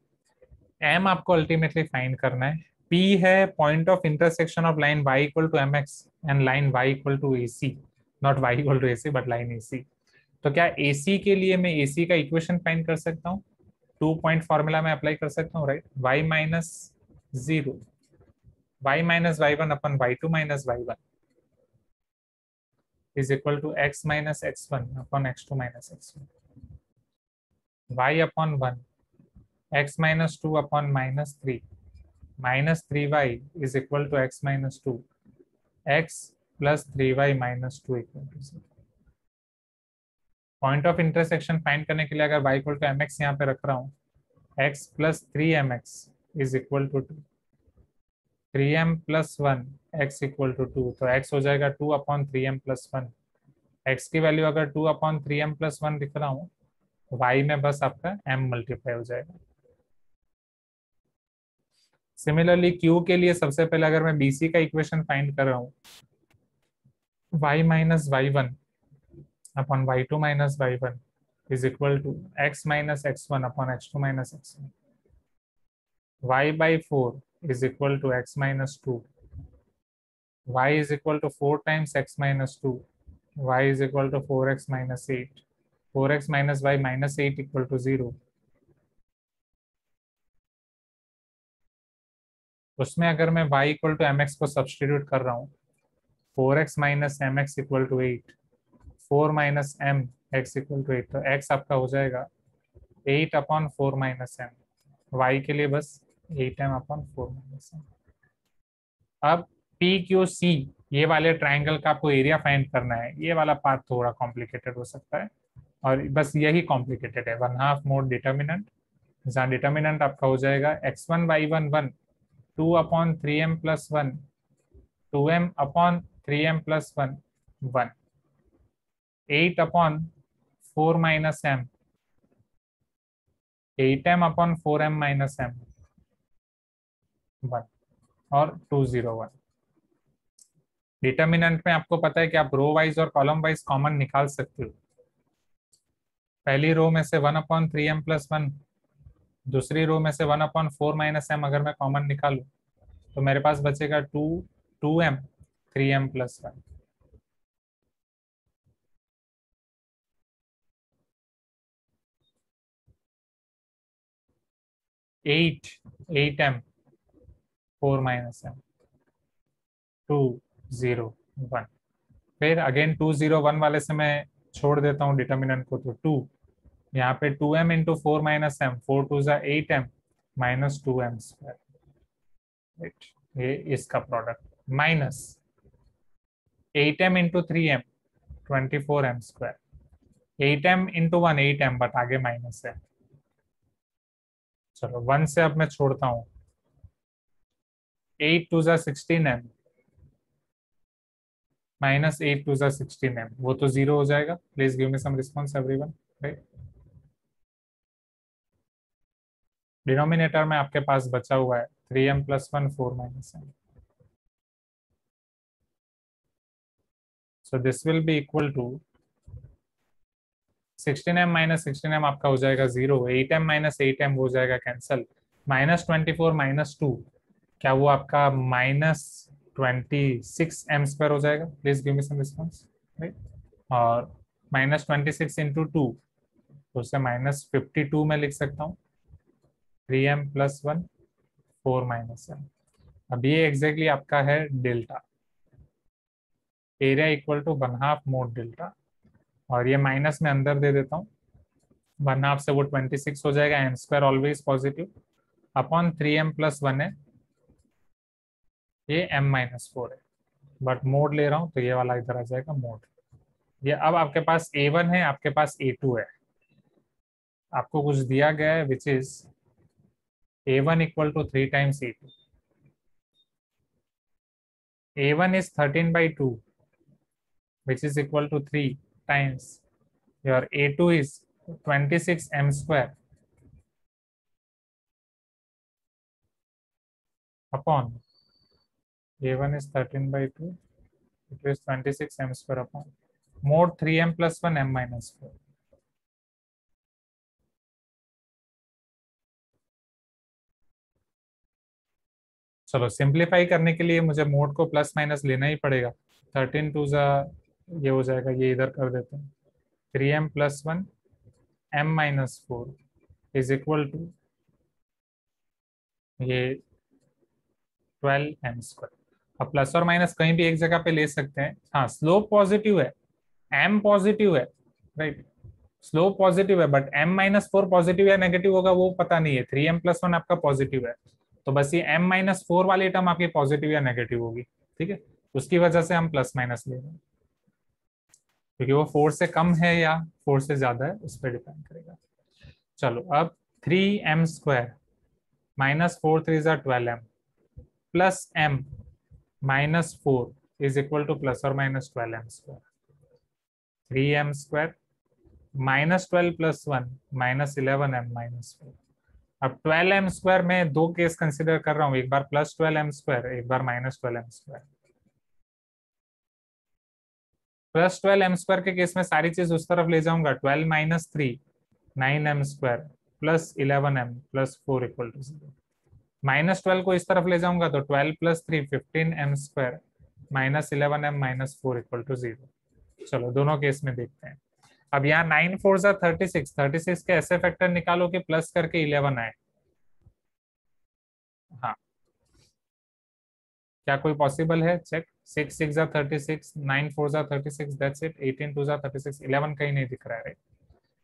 M आपको अल्टीमेटली फाइंड करना है। P है point of intersection of line y equal to mx and line y equal to AC, not y equal to AC but line AC। तो क्या AC के लिए मैं AC का इक्वेशन फाइंड कर सकता हूँ, 2 पॉइंट फॉर्मूला में अप्लाई कर सकता हूँ, right. y minus 0 y minus y1 upon y2 minus y1 is equal to x minus x1 upon x2 minus x1, y upon 1 x minus 2 upon minus 3 minus 3y is equal to x minus 2, x plus 3y minus 2 equal to 0। Point of intersection find करने के लिए अगर y equal to mx यहाँ पे रख रहा हूँ, x plus 3mx is equal to 2, 3m plus 1 x equal to 2, तो x हो जाएगा 2 अपॉन 3m प्लस 1। x की वैल्यू अगर 2 अपॉन 3m प्लस 1 लिख रहा हूँ, y में बस आपका m मल्टीप्लाई हो जाएगा। सिमिलरली q के लिए सबसे पहले अगर मैं bc का इक्वेशन फाइंड कर रहा हूँ, y minus y1 upon y2 minus y1 is equal to x minus x1 upon x2 minus x1. Y by 4 is equal to x minus 2. Y is equal to 4 times x minus 2. Y is equal to 4x minus 8. 4x minus y minus 8 equal to 0. उसमें अगर मैं y equal to mx को substitute कर रहा हूँ, 4x minus mx equal to 8, 4 minus m x equal to 8, तो x आपका हो जाएगा 8 अपॉन 4 माइनस m, y के लिए बस 8m अपॉन 4 माइनस m। अब PQC ये वाले ट्राइंगल का आपको एरिया फाइंड करना है। ये वाला पार्ट थोड़ा कॉम्प्लिकेटेड हो सकता है और बस यही कॉम्प्लिकेटेड है। 1/2 मोड डिटर्मिनेंट, जहाँ डिटर्मिनेंट आपका हो जाएगा x1 y1 1, 2 upon 3m plus 1, 2m upon 3m plus 1 1, 8 upon 4 minus m, 8m upon 4m minus m 1 और 201। डिटर्मिनेंट में आपको पता है कि आप रो वाइज और कॉलम वाइज कॉमन निकाल सकते हो। पहली रो में से 1 अपॉन 3m प्लस 1, दूसरी रो में से 1 अपॉन 4 माइनस m अगर मैं कॉमन निकालूं तो मेरे पास बचेगा 2m 3m plus 1। Eight 8m 4 minus m। 2 0 1। फिर अगेन 2 0 1 वाले से मैं छोड़ देता हूँ डिटर्मिनेंट को, तो 2 यहाँ पे 2m इंटू 4 माइनस एम, 4 2 ज़ा 8m minus 2m square, right, ये इसका product, minus 8m into 3m 24m square, 8m into 1 8m, but आगे माइनस है। चलो 1 से अब मैं छोड़ता हूँ, 8 2 ज़ा 16m माइनस 8 2 ज़ा 16m, वो तो 0 हो जाएगा। Please give me some response everyone, right. Denominator में आपके पास बचा हुआ है 3m plus 1 4 minus m, so this will be equal to 16m minus 16m आपका हो जाएगा 0, 8m माइनस 8m हो जाएगा कैंसल, माइनस 24 माइनस 2, क्या वो आपका माइनस 26m स्क्वायर हो जाएगा। Please give me some response, right. और माइनस 26 इंटू 2, तो उसे माइनस 52 में लिख सकता हूँ, 3m प्लस 1 4 माइनस m। अब ये एग्जैक्टली आपका है delta, area equal to 1/2 mod delta, और ये माइनस में अंदर दे देता हूँ, 1/2 से वो 26 हो जाएगा, m square always positive, upon 3m plus 1 है, ये m माइनस 4 है, बट मोड ले रहा हूँ तो ये वाला इधर आ जाएगा मोड। ये अब आपके पास a1 है, आपके पास a2 है, आपको कुछ दिया गया है which is a1 equal to 3 times a2, a1 is 13/2 which is equal to 3 times your a2 is 26m square upon a1 is 13/2, it is 26m square upon mod 3m plus 1 m minus 4। चलो simplify करने के लिए मुझे mode को plus minus लेना ही पड़ेगा, 13 2 ज़ा ये हो जाएगा, ये इधर कर देते हैं, 3m plus 1 m minus 4 is equal to ये 12m स्क्वायर। अब प्लस और माइनस कहीं भी एक जगह पे ले सकते हैं, हाँ स्लोप पॉजिटिव है, m पॉजिटिव है, राइट, स्लोप पॉजिटिव है, बट m माइनस 4 पॉजिटिव या नेगेटिव होगा वो पता नहीं है, 3m प्लस 1 आपका पॉजिटिव है, तो बस ये m माइनस 4 वाली टर्म आपकी पॉजिटिव या नेगेटिव होगी, ठीक है, उसकी वजह से हम प्लस माइनस ले रहे हैं, क्योंकि वो 4 से कम है या 4 से ज्यादा है उस पर डिपेंड करेगा। चलो अब 3m स्क्वायर माइनस 4 3 ज़ा 12m plus m minus 4 is equal to plus और minus 12m square, 3m square minus 12 plus 1 minus 11m minus 4। अब 12m स्क्वायर में दो केस कंसिडर कर रहा हूँ, एक बार प्लस 12m स्क्वायर, एक बार minus 12m square. Plus 12m square के केस में सारी चीज उस तरफ ले जाऊंगा, 12 minus 3 9m square plus 11m plus 4 equal to 0। Minus 12 को इस तरफ ले जाऊंगा तो 12 plus 3 15m square minus 11m minus 4 equal to 0। चलो दोनों केस में देखते हैं। अब यहाँ 9 4 ज़ा 36, 36 के ऐसे फैक्टर निकालो कि प्लस करके 11 आए, हाँ क्या कोई पॉसिबल है, चेक। 6 6 ज़ा 36, 9 4 ज़ा 36, दैट्स इट। 18 2 ज़ा 36, 11 कहीं नहीं दिख रहा है, राइट।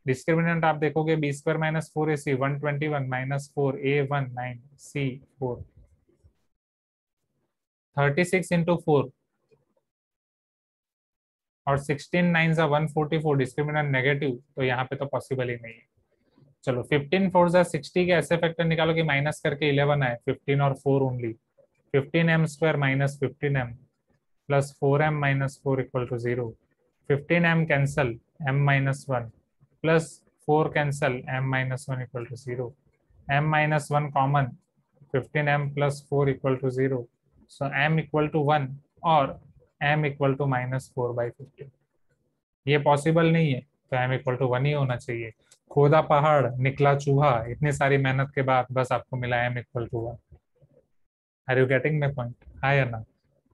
डिस्क्रिमिनेंट आप देखोगे b square minus 4ac 121 minus 4a1 9 c 4, 36 into 4 और 16 9 ज़ा 144, डिस्क्रिमिनेंट नेगेटिव, तो यहाँ पे तो पॉसिबल ही नहीं है। चलो 15 4 ज़ा 60 के ऐसे फैक्टर निकालो कि माइनस करके 11 आए, 15 और 4 only, 15m square minus 15m plus 4m minus 4 equal to 0, 15m cancel m minus 1 plus 4 cancel m minus 1 equal to 0, m minus 1 common, 15m plus 4 equal to 0, so m equal to 1 और m equal to minus 4/15। ये possible नहीं है तो m equal to 1 ही होना चाहिए। खोदा पहाड़ निकला चूहा, इतनी सारी मेहनत के बाद बस आपको मिला m equal to 1। Are you getting my point, हाँ या ना।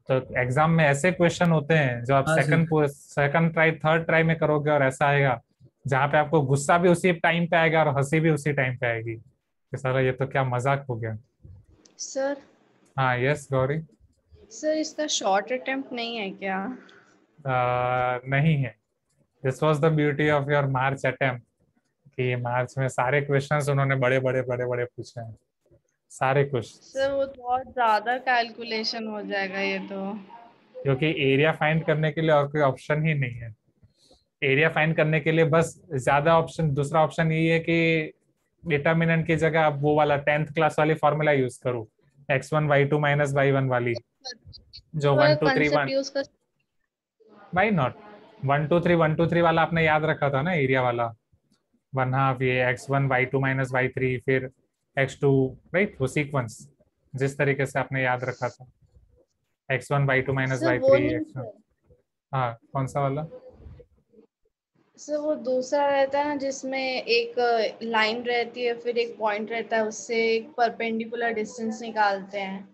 तो एग्जाम में ऐसे क्वेश्चन होते हैं जो आप सेकंड ट्राई थर्ड ट्राई में करोगे और ऐसा आएगा जहाँ पे आपको गुस्सा भी उसी टाइम पे आएगा और हंसी भी उसी टाइम पे आएगी कि साला ये तो क्या मजाक हो गया। सर हाँ यस गौरी। सर इसका शॉर्ट अटेम्प्ट नहीं है क्या? नहीं है। This was the beauty of your March attempt कि मार्च में सारे क्वेश्चंस उन्होंने बड़े बड़े बड़े बड़े पूछे हैं, सारे क्वेश्चंस। सर वो बहुत ज्यादा कैलकुलेशन हो जाएगा ये तो। क्योंकि एरिया फाइंड करने के लिए और कोई ऑप्शन ही नहीं है। एरिया फाइंड करने के लिए बस ज्यादा ऑप्शन, दूसरा ऑप्शन ये है कि डिटर्मिनेंट की जगह आप वो वाला 10th क्लास वाली फॉर्मूला यूज करो, x1 y2 माइनस y1 वाली, जो थोड़ा 1 2 3 1। कंसेप्ट यूज कर। Why not? 1 2 3 1 2 3 वाला आपने याद रखा था ना, एरिया वाला। 1/2 ये x1 y2 माइनस y3 फिर x2, राइट? वो सीक्वेंस जिस तरीके से आपने याद रखा था, x1 y2 माइनस सर वो y3 नहीं x1। सर। हाँ, कौन सा वाला? सर वो दूसरा रहता है ना जिसमें एक लाइन रहती है फिर एक पॉइंट रहता है, उससे एक परपेंडिकुलर डिस्टेंस निकालते हैं,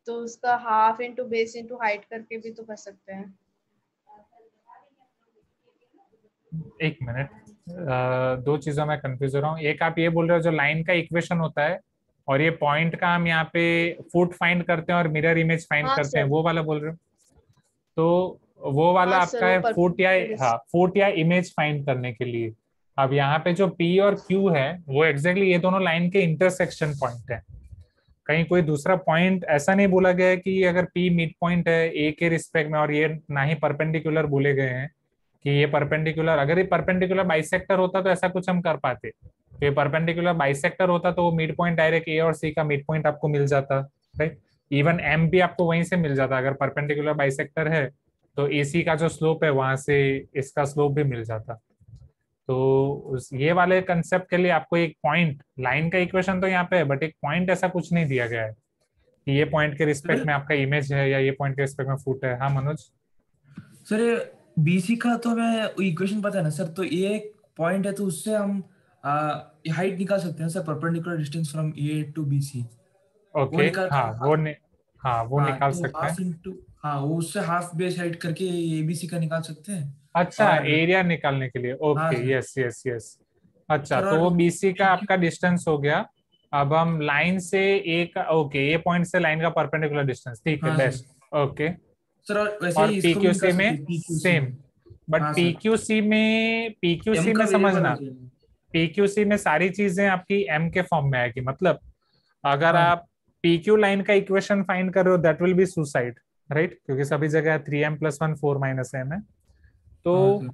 तो उसका half into base into height करके भी तो कर सकते हैं। एक मिनट, दो चीजों में कंफ्यूज हो रहा हूँ। एक आप ये बोल रहे हो जो लाइन का इक्वेशन होता है, और ये पॉइंट का हम यहाँ पे फुट फाइंड करते हैं और मिरर इमेज फाइंड हाँ करते हैं, सर। वो वाला बोल रहे हो? तो वो वाला हाँ सर आपका वो है फुट या, परपेंडिकुलर हाँ, डिस्टेंस। फुट या इमेज फाइंड करने के लिए। अब यहाँ पे जो P और Q है वो एग्जैक्टली ये दोनों लाइन के इंटरसेक्शन पॉइंट है। कहीं कोई दूसरा पॉइंट ऐसा नहीं बोला गया है कि अगर P मिड पॉइंट है A के रिस्पेक्ट में, और ये ना ही परपेंडिकुलर बोले गए हैं कि ये परपेंडिकुलर। अगर ये परपेंडिकुलर बाइसेक्टर होता तो ऐसा कुछ हम कर पाते। तो ये परपेंडिकुलर बाइसेक्टर होता तो वो मिड पॉइंट डायरेक्ट A और C का मिड पॉइंट आपको मिल जाता, राइट? इवन M भी आपको वहीं से मिल जाता। अगर परपेंडिकुलर बाइसेक्टर है तो AC का जो स्लोप है वहां से इसका स्लोप भी मिल जाता। तो ये वाले कंसेप्ट के लिए आपको एक पॉइंट, लाइन का इक्वेशन तो यहाँ पे है बट एक पॉइंट ऐसा कुछ नहीं दिया गया है कि ये पॉइंट के रिस्पेक्ट सर में आपका इमेज है या ये पॉइंट के रिस्पेक्ट में फुट है। हाँ मनोज? सर बीसी का तो मैं इक्वेशन पता है ना सर, तो ये एक पॉइंट है तो उससे हम हाइट निकाल सकते हैं sir, perpendicular distance from A to BC. वो ओके, निकाल हाँ वो हाँ वो हाँ निकाल तो सकते हाफ हैं। इंटू, हाँ वो उससे हाफ बेस हाइट करके एबीसी का निकाल सकते हैं। अच्छा, और एरिया निकालने के लिए, हाँ okay, sir. Yes yes yes. अच्छा, सर तो और वो BC का PQ आपका डिस्टेंस हो गया। अब हम लाइन से ए का, ओके, ये पॉइंट से लाइन का परपेंडिकुलर डिस्टेंस, ठीक है, हाँ सर। बेस्ट। ओके। सर और वैसे और ही इसको भी PQC निकाल में सकते हैं, पीक्यूसी। सेम, बट हाँ सर। PQC में, एम PQC का में वेरिएबल समझना, हो जाएगा। PQC में सारी चीजें आपकी M के फॉर्म में आएगी। मतलब अगर हाँ आप PQ लाइन का इक्वेशन फाइंड कर रहे हो that will be suicide, right? क्योंकि सभी जगह 3m+1 4 - m है। तो हाँ सर।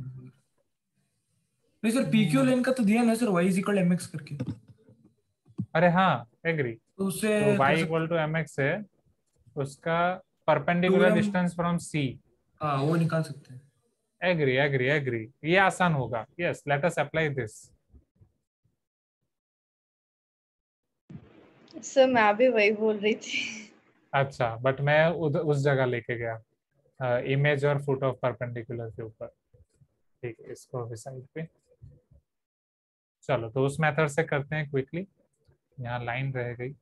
नहीं सर, पीक्यू लाइन का तो दिया ना sir, y is equal m x करके, अरे हाँ, एग्री। तो उससे तो y कर इक्वल सकते टू mx है, उसका to perpendicular m. Distance from C। हाँ वो निकाल सकते हैं। एग्री एग्री एग्री, ये आसान होगा। Yes, let us apply this. Sir मैं भी वही बोल रही थी। अच्छा, बट मैं उस जगह लेके गया, इमेज और फुट ऑफ परपेंडिकुलर के ऊपर। ठीक है, इसको अभी साइड पे। चलो, तो उस मेथड से करते हैं क्विकली। यहाँ लाइन रह गई।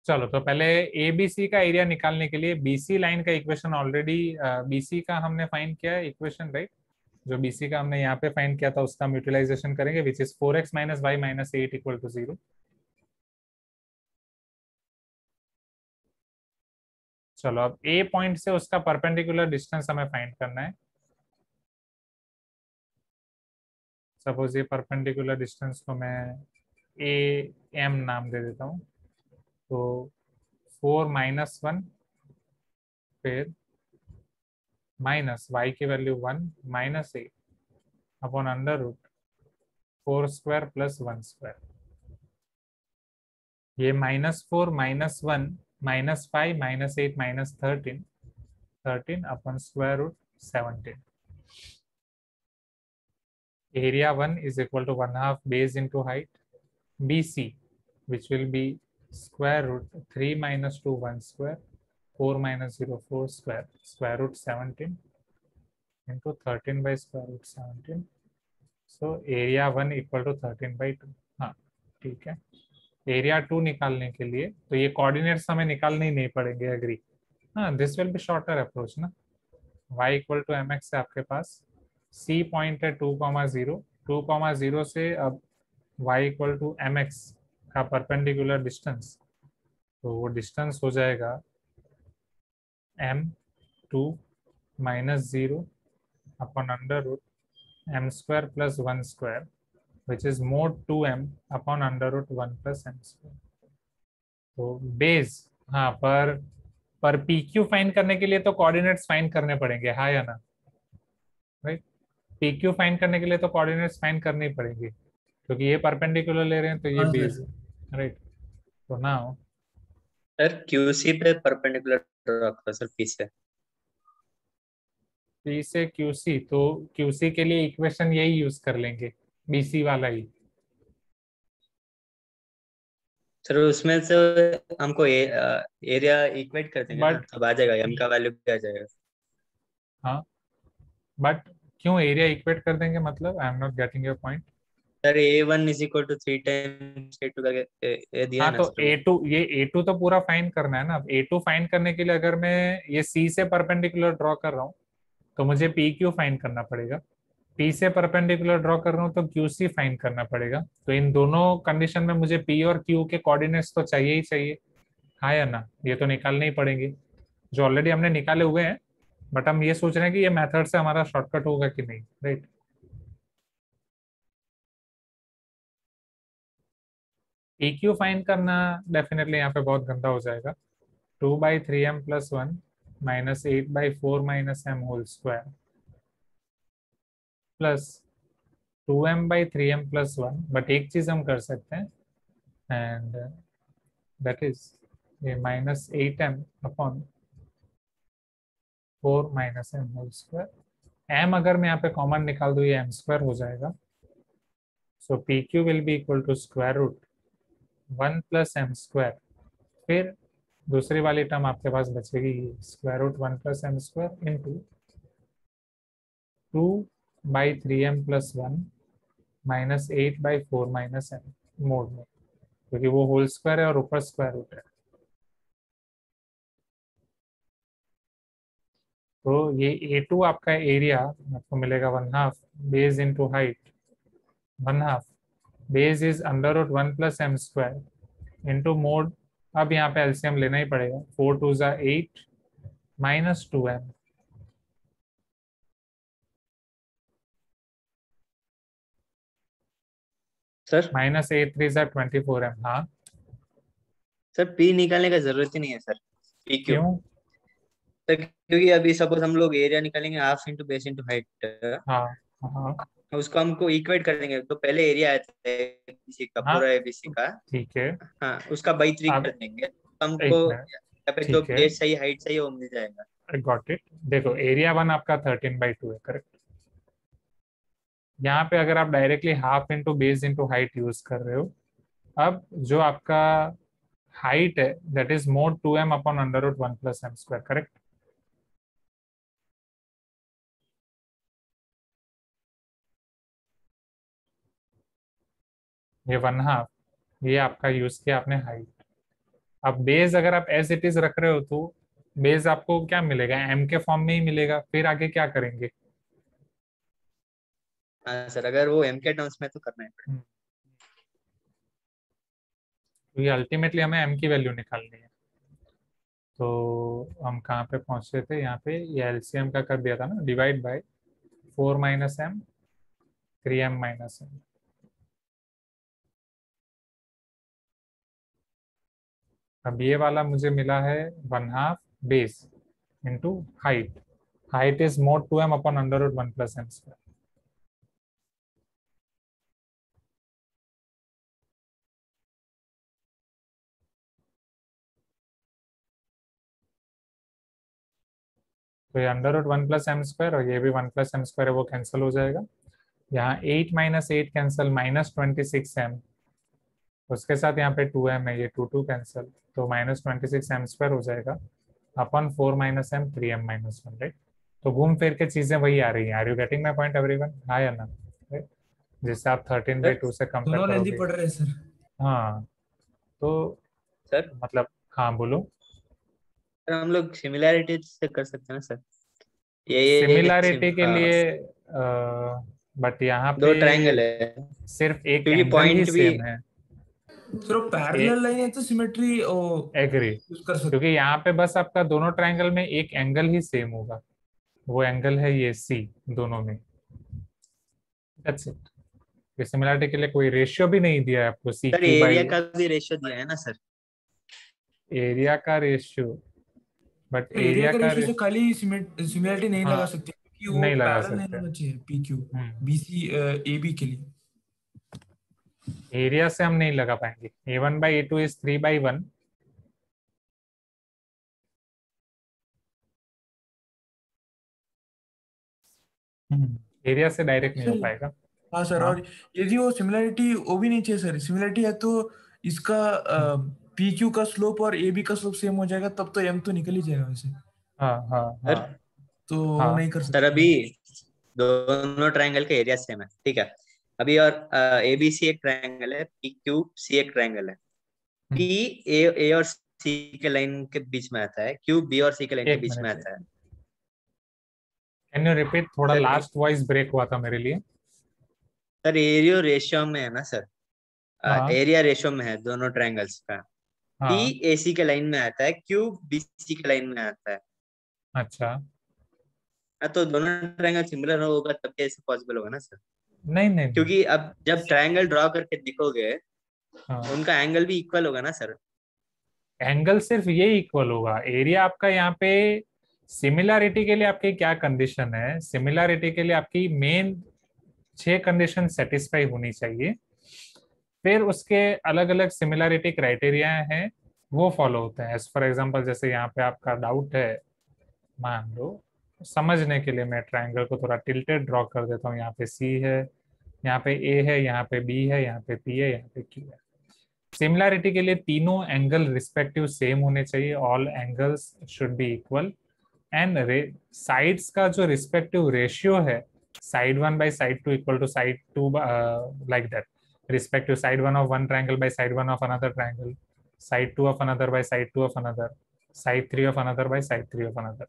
चलो, तो पहले ABC का एरिया निकालने के लिए BC लाइन का इक्वेशन ऑलरेडी, BC का हमने फाइंड किया है इक्वेशन, राइट? जो BC का हमने यहाँ पे फाइंड किया था उसका हम यूटिलाइजेशन करेंगे, विच इज 4x - y - 8 = 0। चलो, अब A पॉइंट से उसका परपेंडिकुलर डिस्टेंस हमें फाइंड करना है। सपोज ये परपेंडिकुलर डिस्टेंस को मैं AM नाम दे देता हूँ। तो 4 - 1, फिर माइनस y की वैल्यू 1 -8 अपॉन √4² + 1²। ये -4 -1 -5 -8 -13, 13 upon √17। area 1 is equal to 1/2 base into height BC, which will be √3 - 2 1², 4 - 0 4², √17 into 13/√17। So area 1 equal to 13/2। हाँ, ठीक है। एरिया 2 निकालने के लिए तो ये कोऑर्डिनेट्स हमें निकालने ही नहीं पड़ेंगे, एग्री? हाँ, this will B shorter approach ना। y = mx है आपके पास, सी पॉइंट है 2,0, 2,0 से अब y इक्वल टू mx का परपेंडिकुलर डिस्टेंस, तो वो डिस्टेंस हो जाएगा m2 minus 0 upon under root m square plus 1 square which is mod 2m upon under root 1 plus m square. तो बेस, हाँ, पर PQ फाइंड करने के लिए तो कोऑर्डिनेट्स फाइंड करने पड़ेंगे, हाँ या ना, राइट? PQ फाइंड करने के लिए तो कोऑर्डिनेट्स फाइंड करनी पड़ेंगी, क्योंकि ये परपेंडिकुलर ले रहे हैं तो ये हाँ बेस सर। है, राइट? तो नाउ सर QC पे परपेंडिकुलर ड्रॉ करो सर, P से। P से QC, तो QC के लिए इक्वेशन यही यूज कर लेंगे, BC वाला ही। सर उसमें से हमको एरिया इक्वेट कर देंगे ना, बट तब आ जाएगा, m का वैल्यू भी आ जाएगा। हाँ, बट क्यों एरिया इक्वेट कर देंगे, मतलब I am not getting your point. Sir A1 is equal to 3 times A2 करके ये दिया हाँ, है ना तो सर वो। A2, ये A2 तो पूरा फाइंड करना है ना। अब A2 फाइंड करने के लिए अगर मैं ये C से परपेंडिकुलर ड्रॉ कर रहा हूँ तो मुझे PQ फाइंड करना पड़ेगा, P से परपेंडिकुलर ड्रॉ कर रहा हूँ तो QC फाइंड करना पड़ेगा। तो इन दोनों कंडीशन में मुझे P और Q के कोऑर्डिनेट्स तो चाहिए ही चाहिए, हाँ या ना? ये तो निकालने ही पड़ेंगे, जो ऑलरेडी हमने निकाले हुए हैं, बट हम ये सोच रहे हैं कि ये मेथड से हमारा शॉर्टकट होगा कि नहीं, राइट? PQ फाइंड करना डेफिनेटली यहाँ पे बहुत गंदा हो जाएगा। 2/3m plus 1 minus 8/4 minus m whole square plus 2m/3m plus 1। But एक चीज हम कर सकते हैं, एंड दैट इज ये minus 8m upon 4 minus m whole square. m अगर मैं यहाँ पे कॉमन निकाल दूँ ये m स्क्वायर हो जाएगा। So PQ will be equal to square root 1 plus m square, फिर दूसरी वाली टर्म आपके पास बचेगी square root 1 plus m square into 2/3m plus 1 minus 8/4 minus m mod में, क्योंकि वो होल स्क्वायर है और ऊपर स्क्वायर रूट है। तो ये A2 आपका एरिया आपको मिलेगा 1/2 base into height, 1/2 base is under root 1 plus m square into mod. अब यहाँ पे एलसीएम लेना ही पड़ेगा, 4 2 ज़ा 8 माइनस 2m सर माइनस 8 3 ज़ा 24m। हाँ, सर P निकालने का जरूरत ही नहीं है सर, PQ। क्यों? सर क्योंकि अभी सपोज हम लोग एरिया निकालेंगे half into base into height, हाँ हाँ उसको हमको इक्वेट कर देंगे। तो पहले एरिया आया था ABC का, हाँ, पूरा ABC का, ठीक है। हाँ, उसका बाई 3 अब कर देंगे तो हमको एक मिनट, यहाँ पे जो ठीक है, बेस चाहिए हाइट चाहिए वो मिल जाएगा। Got it. देखो एरिया 1 आपका 13/2 है, करेक्ट? यहाँ पे अगर आप directly half into base into height use कर रहे हो, अब जो आपका हाइट है that is mod 2m upon under root 1 plus m square, correct? ये 1/2, ये आपका यूज किया आपने हाइट। अब बेस अगर आप एज इट इज रख रहे हो तो बेस आपको क्या मिलेगा, m के फॉर्म में ही मिलेगा। फिर आगे क्या करेंगे? हाँ सर, अगर वो M के टर्म्स में तो करना है। तो ये अल्टीमेटली हमें m की वैल्यू निकालनी है। तो हम कहाँ पे पहुंचे थे, यहाँ पे ये एलसीएम का कर दिया था ना, divide by 4 minus m 3m minus m। अब ये वाला मुझे मिला है 1/2 base into height, height is mod 2m upon under root 1 plus m square. तो ये under root 1 plus m square और ये भी 1 प्लस m स्क्वायर है, वो कैंसिल हो जाएगा। यहाँ 8 माइनस 8 कैंसिल, माइनस 26m, उसके साथ यहाँ पे 2m है, ये 2 2 कैंसिल, तो माइनस 26m स्क्वायर हो जाएगा upon 4 minus m 3m minus 1, right? तो घूम फिर के चीजें वही आ रही हैं। Are you getting my point everyone, हाँ या ना? राइट, जिससे आप 13/2 से कंपेयर दोनों लेंदी करोगे। पड़ रहे हैं सर। हाँ, तो सर मतलब, हाँ बोलो। हम लोग सिमिलैरिटी से कर सकते हैं ना सर, ये सिमिलैरिटी के लिए बट यहाँ दो पे ट्रायंगल है सिर्फ एक क्योंकि एंगल ही पॉइंट भी सेम है। सर वो पैरेलल लाइन है तो सिमेट्री एग्री, यूज कर सकते क्योंकि यहाँ पे बस आपका दोनों ट्रायंगल में एक एंगल ही सेम होगा, वो एंगल है ये सी दोनों में। That's it. सिमिलरिटी के लिए कोई रेशियो भी नहीं दिया है आपको, सी सर क्यू एरिया बाई का भी रेशियो दिया है ना सर। एरिया का रेशियो, बट हैं। एरिया एरिया के का रेशियो से खाली सिमिलरिटी नहीं लगा हाँ सकते क्योंकि वो नहीं लगा पैरेलल नहीं सकते। होना चाहिए P Q hmm, B C A B के लिए। एरिया से हम नहीं लगा पाएंगे। A1/A2 is 3/1। एरिया से डायरेक्ट नहीं हो सर पाएगा। हाँ सर, हाँ और यदि वो सिमिलरिटी वो भी नहीं चाहिए सर, सिमिलरिटी है तो इसका पी क्यू का स्लोप और ए बी का स्लोप सेम हो जाएगा, तब तो एम तो निकल ही जाएगा वैसे, हाँ हाँ सर हाँ तो वो हाँ नहीं कर सर सकते। अभी दोनों ट्रायंगल के एरिया सेम है, ठीक है। अभी और ए बी सी एक ट्रायंगल है, पी क्यू सी एक ट्रायंगल है। पी ए और सी के लाइन के बीच में आता है, क्यू बी और सी के लाइन के एक बीच में मिनट, आता है। Can you repeat? थोड़ा सर लास्ट वॉइस ब्रेक हुआ था मेरे लिए। सर एरियो रेशियो में है ना सर, हाँ एरिया रेशियो में है दोनों ट्रायंगल्स का। पी हाँ ए सी के लाइन में आता है, क्यू बी सी के लाइन में आता है। अच्छा, तो दोनों ट्रायंगल सिमिलर होगा तब ऐसे पॉसिबल होगा ना सर। नहीं नहीं नहीं। क्योंकि अब जब ट्रायंगल ड्रॉ करके दिखोगे हाँ, उनका एंगल भी इक्वल होगा ना सर। एंगल सिर्फ ये इक्वल होगा, एरिया आपका यहाँ पे सिमिलरिटी के लिए आपकी क्या कंडीशन है? सिमिलरिटी के लिए आपकी मेन 6 कंडीशन सेटिस्फाई होनी चाहिए, फिर उसके अलग अलग सिमिलरिटी क्राइटेरिया हैं, वो फॉलो होते हैं। एज फॉर एग्जांपल जैसे यहाँ पे आपका डाउट है, मान लो समझने के लिए मैं ट्रायंगल को थोड़ा टिल्टेड ड्रॉ कर देता हूँ। यहाँ पे सी है, यहाँ पे ए है, यहाँ पे बी है, यहाँ पे पी है, यहाँ पे क्यू है। सिमिलरिटी के लिए तीनों एंगल रिस्पेक्टिव सेम होने चाहिए, all angles should be equal. And sides का जो रिस्पेक्टिव रेशियो है, side 1 by side 2 equal to side 2, like that, respective side 1 of one triangle by side 1 of another triangle, side 2 of another by side 2 of another, side 3 of another by side 3 of another.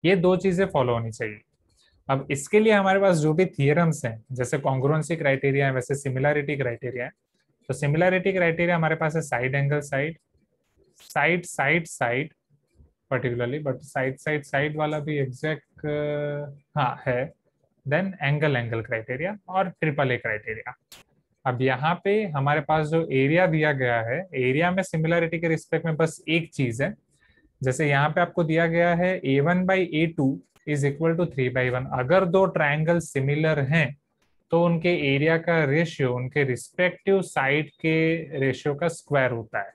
ये दो चीजें follow होनी चाहिए। अब इसके लिए हमारे पास जो भी थियरम्स हैं, जैसे कॉन्ग्रुएंसी क्राइटेरिया है, वैसे सिमिलरिटी क्राइटेरिया है। तो सिमिलरिटी क्राइटेरिया हमारे पास है side angle side, side side side particularly, but side side side वाला भी एग्जैक्ट हाँ है। देन एंगल एंगल क्राइटेरिया और ट्रिपल ए क्राइटेरिया। अब यहाँ पे हमारे पास जो एरिया दिया गया है, एरिया में सिमिलरिटी के रिस्पेक्ट में बस एक चीज है। जैसे यहाँ पे आपको दिया गया है A1/A2 इज इक्वल टू 3/1। अगर दो ट्रायंगल सिमिलर हैं तो उनके एरिया का रेशियो उनके रिस्पेक्टिव साइड के रेशियो का स्क्वायर होता है,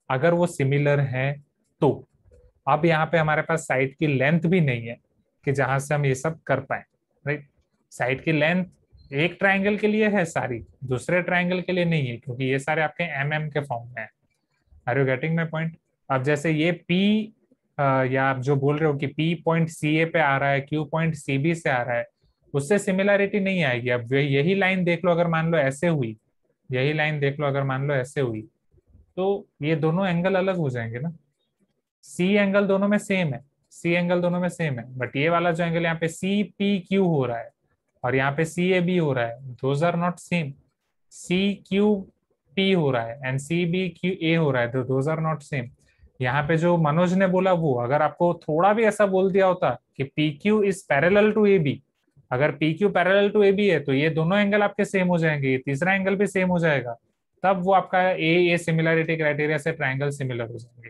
अगर वो सिमिलर हैं तो। अब यहाँ पे हमारे पास साइड की लेंथ भी नहीं है कि जहां से हम ये सब कर पाए, राइट। साइड की लेंथ एक ट्रायंगल के लिए है सारी, दूसरे ट्रायंगल के लिए नहीं है, क्योंकि ये सारे आपके एम के फॉर्म में है। Are you getting my point? अब जैसे ये P या आप जो बोल रहे हो कि P पॉइंट CA पे आ रहा है, Q पॉइंट CB से आ रहा है, उससे सिमिलरिटी नहीं आएगी। अब यही लाइन देख लो, अगर मान लो ऐसे हुई, यही लाइन देख लो अगर मान लो ऐसे हुई, तो ये दोनों एंगल अलग हो जाएंगे ना। सी एंगल दोनों में सेम है, सी एंगल दोनों में सेम है, बट ये वाला जो एंगल यहाँ पे CPQ हो रहा है और यहाँ पे CAB हो रहा है, those are not same. CQP हो रहा है एंड CBQA हो रहा है, दोज आर नॉट सेम। यहाँ पे जो मनोज ने बोला, वो अगर आपको थोड़ा भी ऐसा बोल दिया होता कि PQ is parallel to AB, अगर PQ पैरेलल टू AB है तो ये दोनों एंगल आपके सेम हो जाएंगे, ये तीसरा एंगल भी सेम हो जाएगा, तब वो आपका ए सिमिलरिटी क्राइटेरिया से ट्राइंगल सिमिलर हो जाएंगे,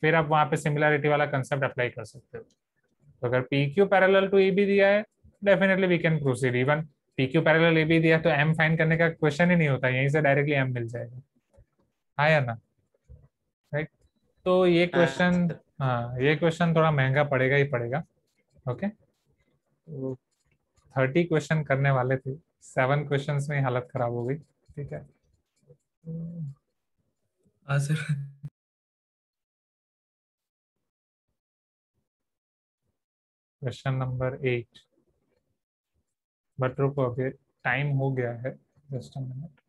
फिर आप वहां पे सिमिलरिटी वाला कंसेप्ट अप्लाई कर सकते हो। तो अगर PQ पैरेलल टू AB दिया है, definitely we can proceed. Even PQ parallel AB दिया तो M फाइंड करने का क्वेश्चन ही नहीं होता, यहीं से डायरेक्टली M मिल जाएगा। हाँ या ना, राइट। तो ये हाँ क्वेश्चन, सर। हाँ ये क्वेश्चन थोड़ा महंगा पड़ेगा ही पड़ेगा। ओके, तो 30 क्वेश्चन करने वाले थे, 7 क्वेश्चन में हालत खराब हो गई। ठीक है, हाँ सर। क्वेश्चन नंबर 8, बट रुको अभी टाइम हो गया है, जस्ट अ मिनट।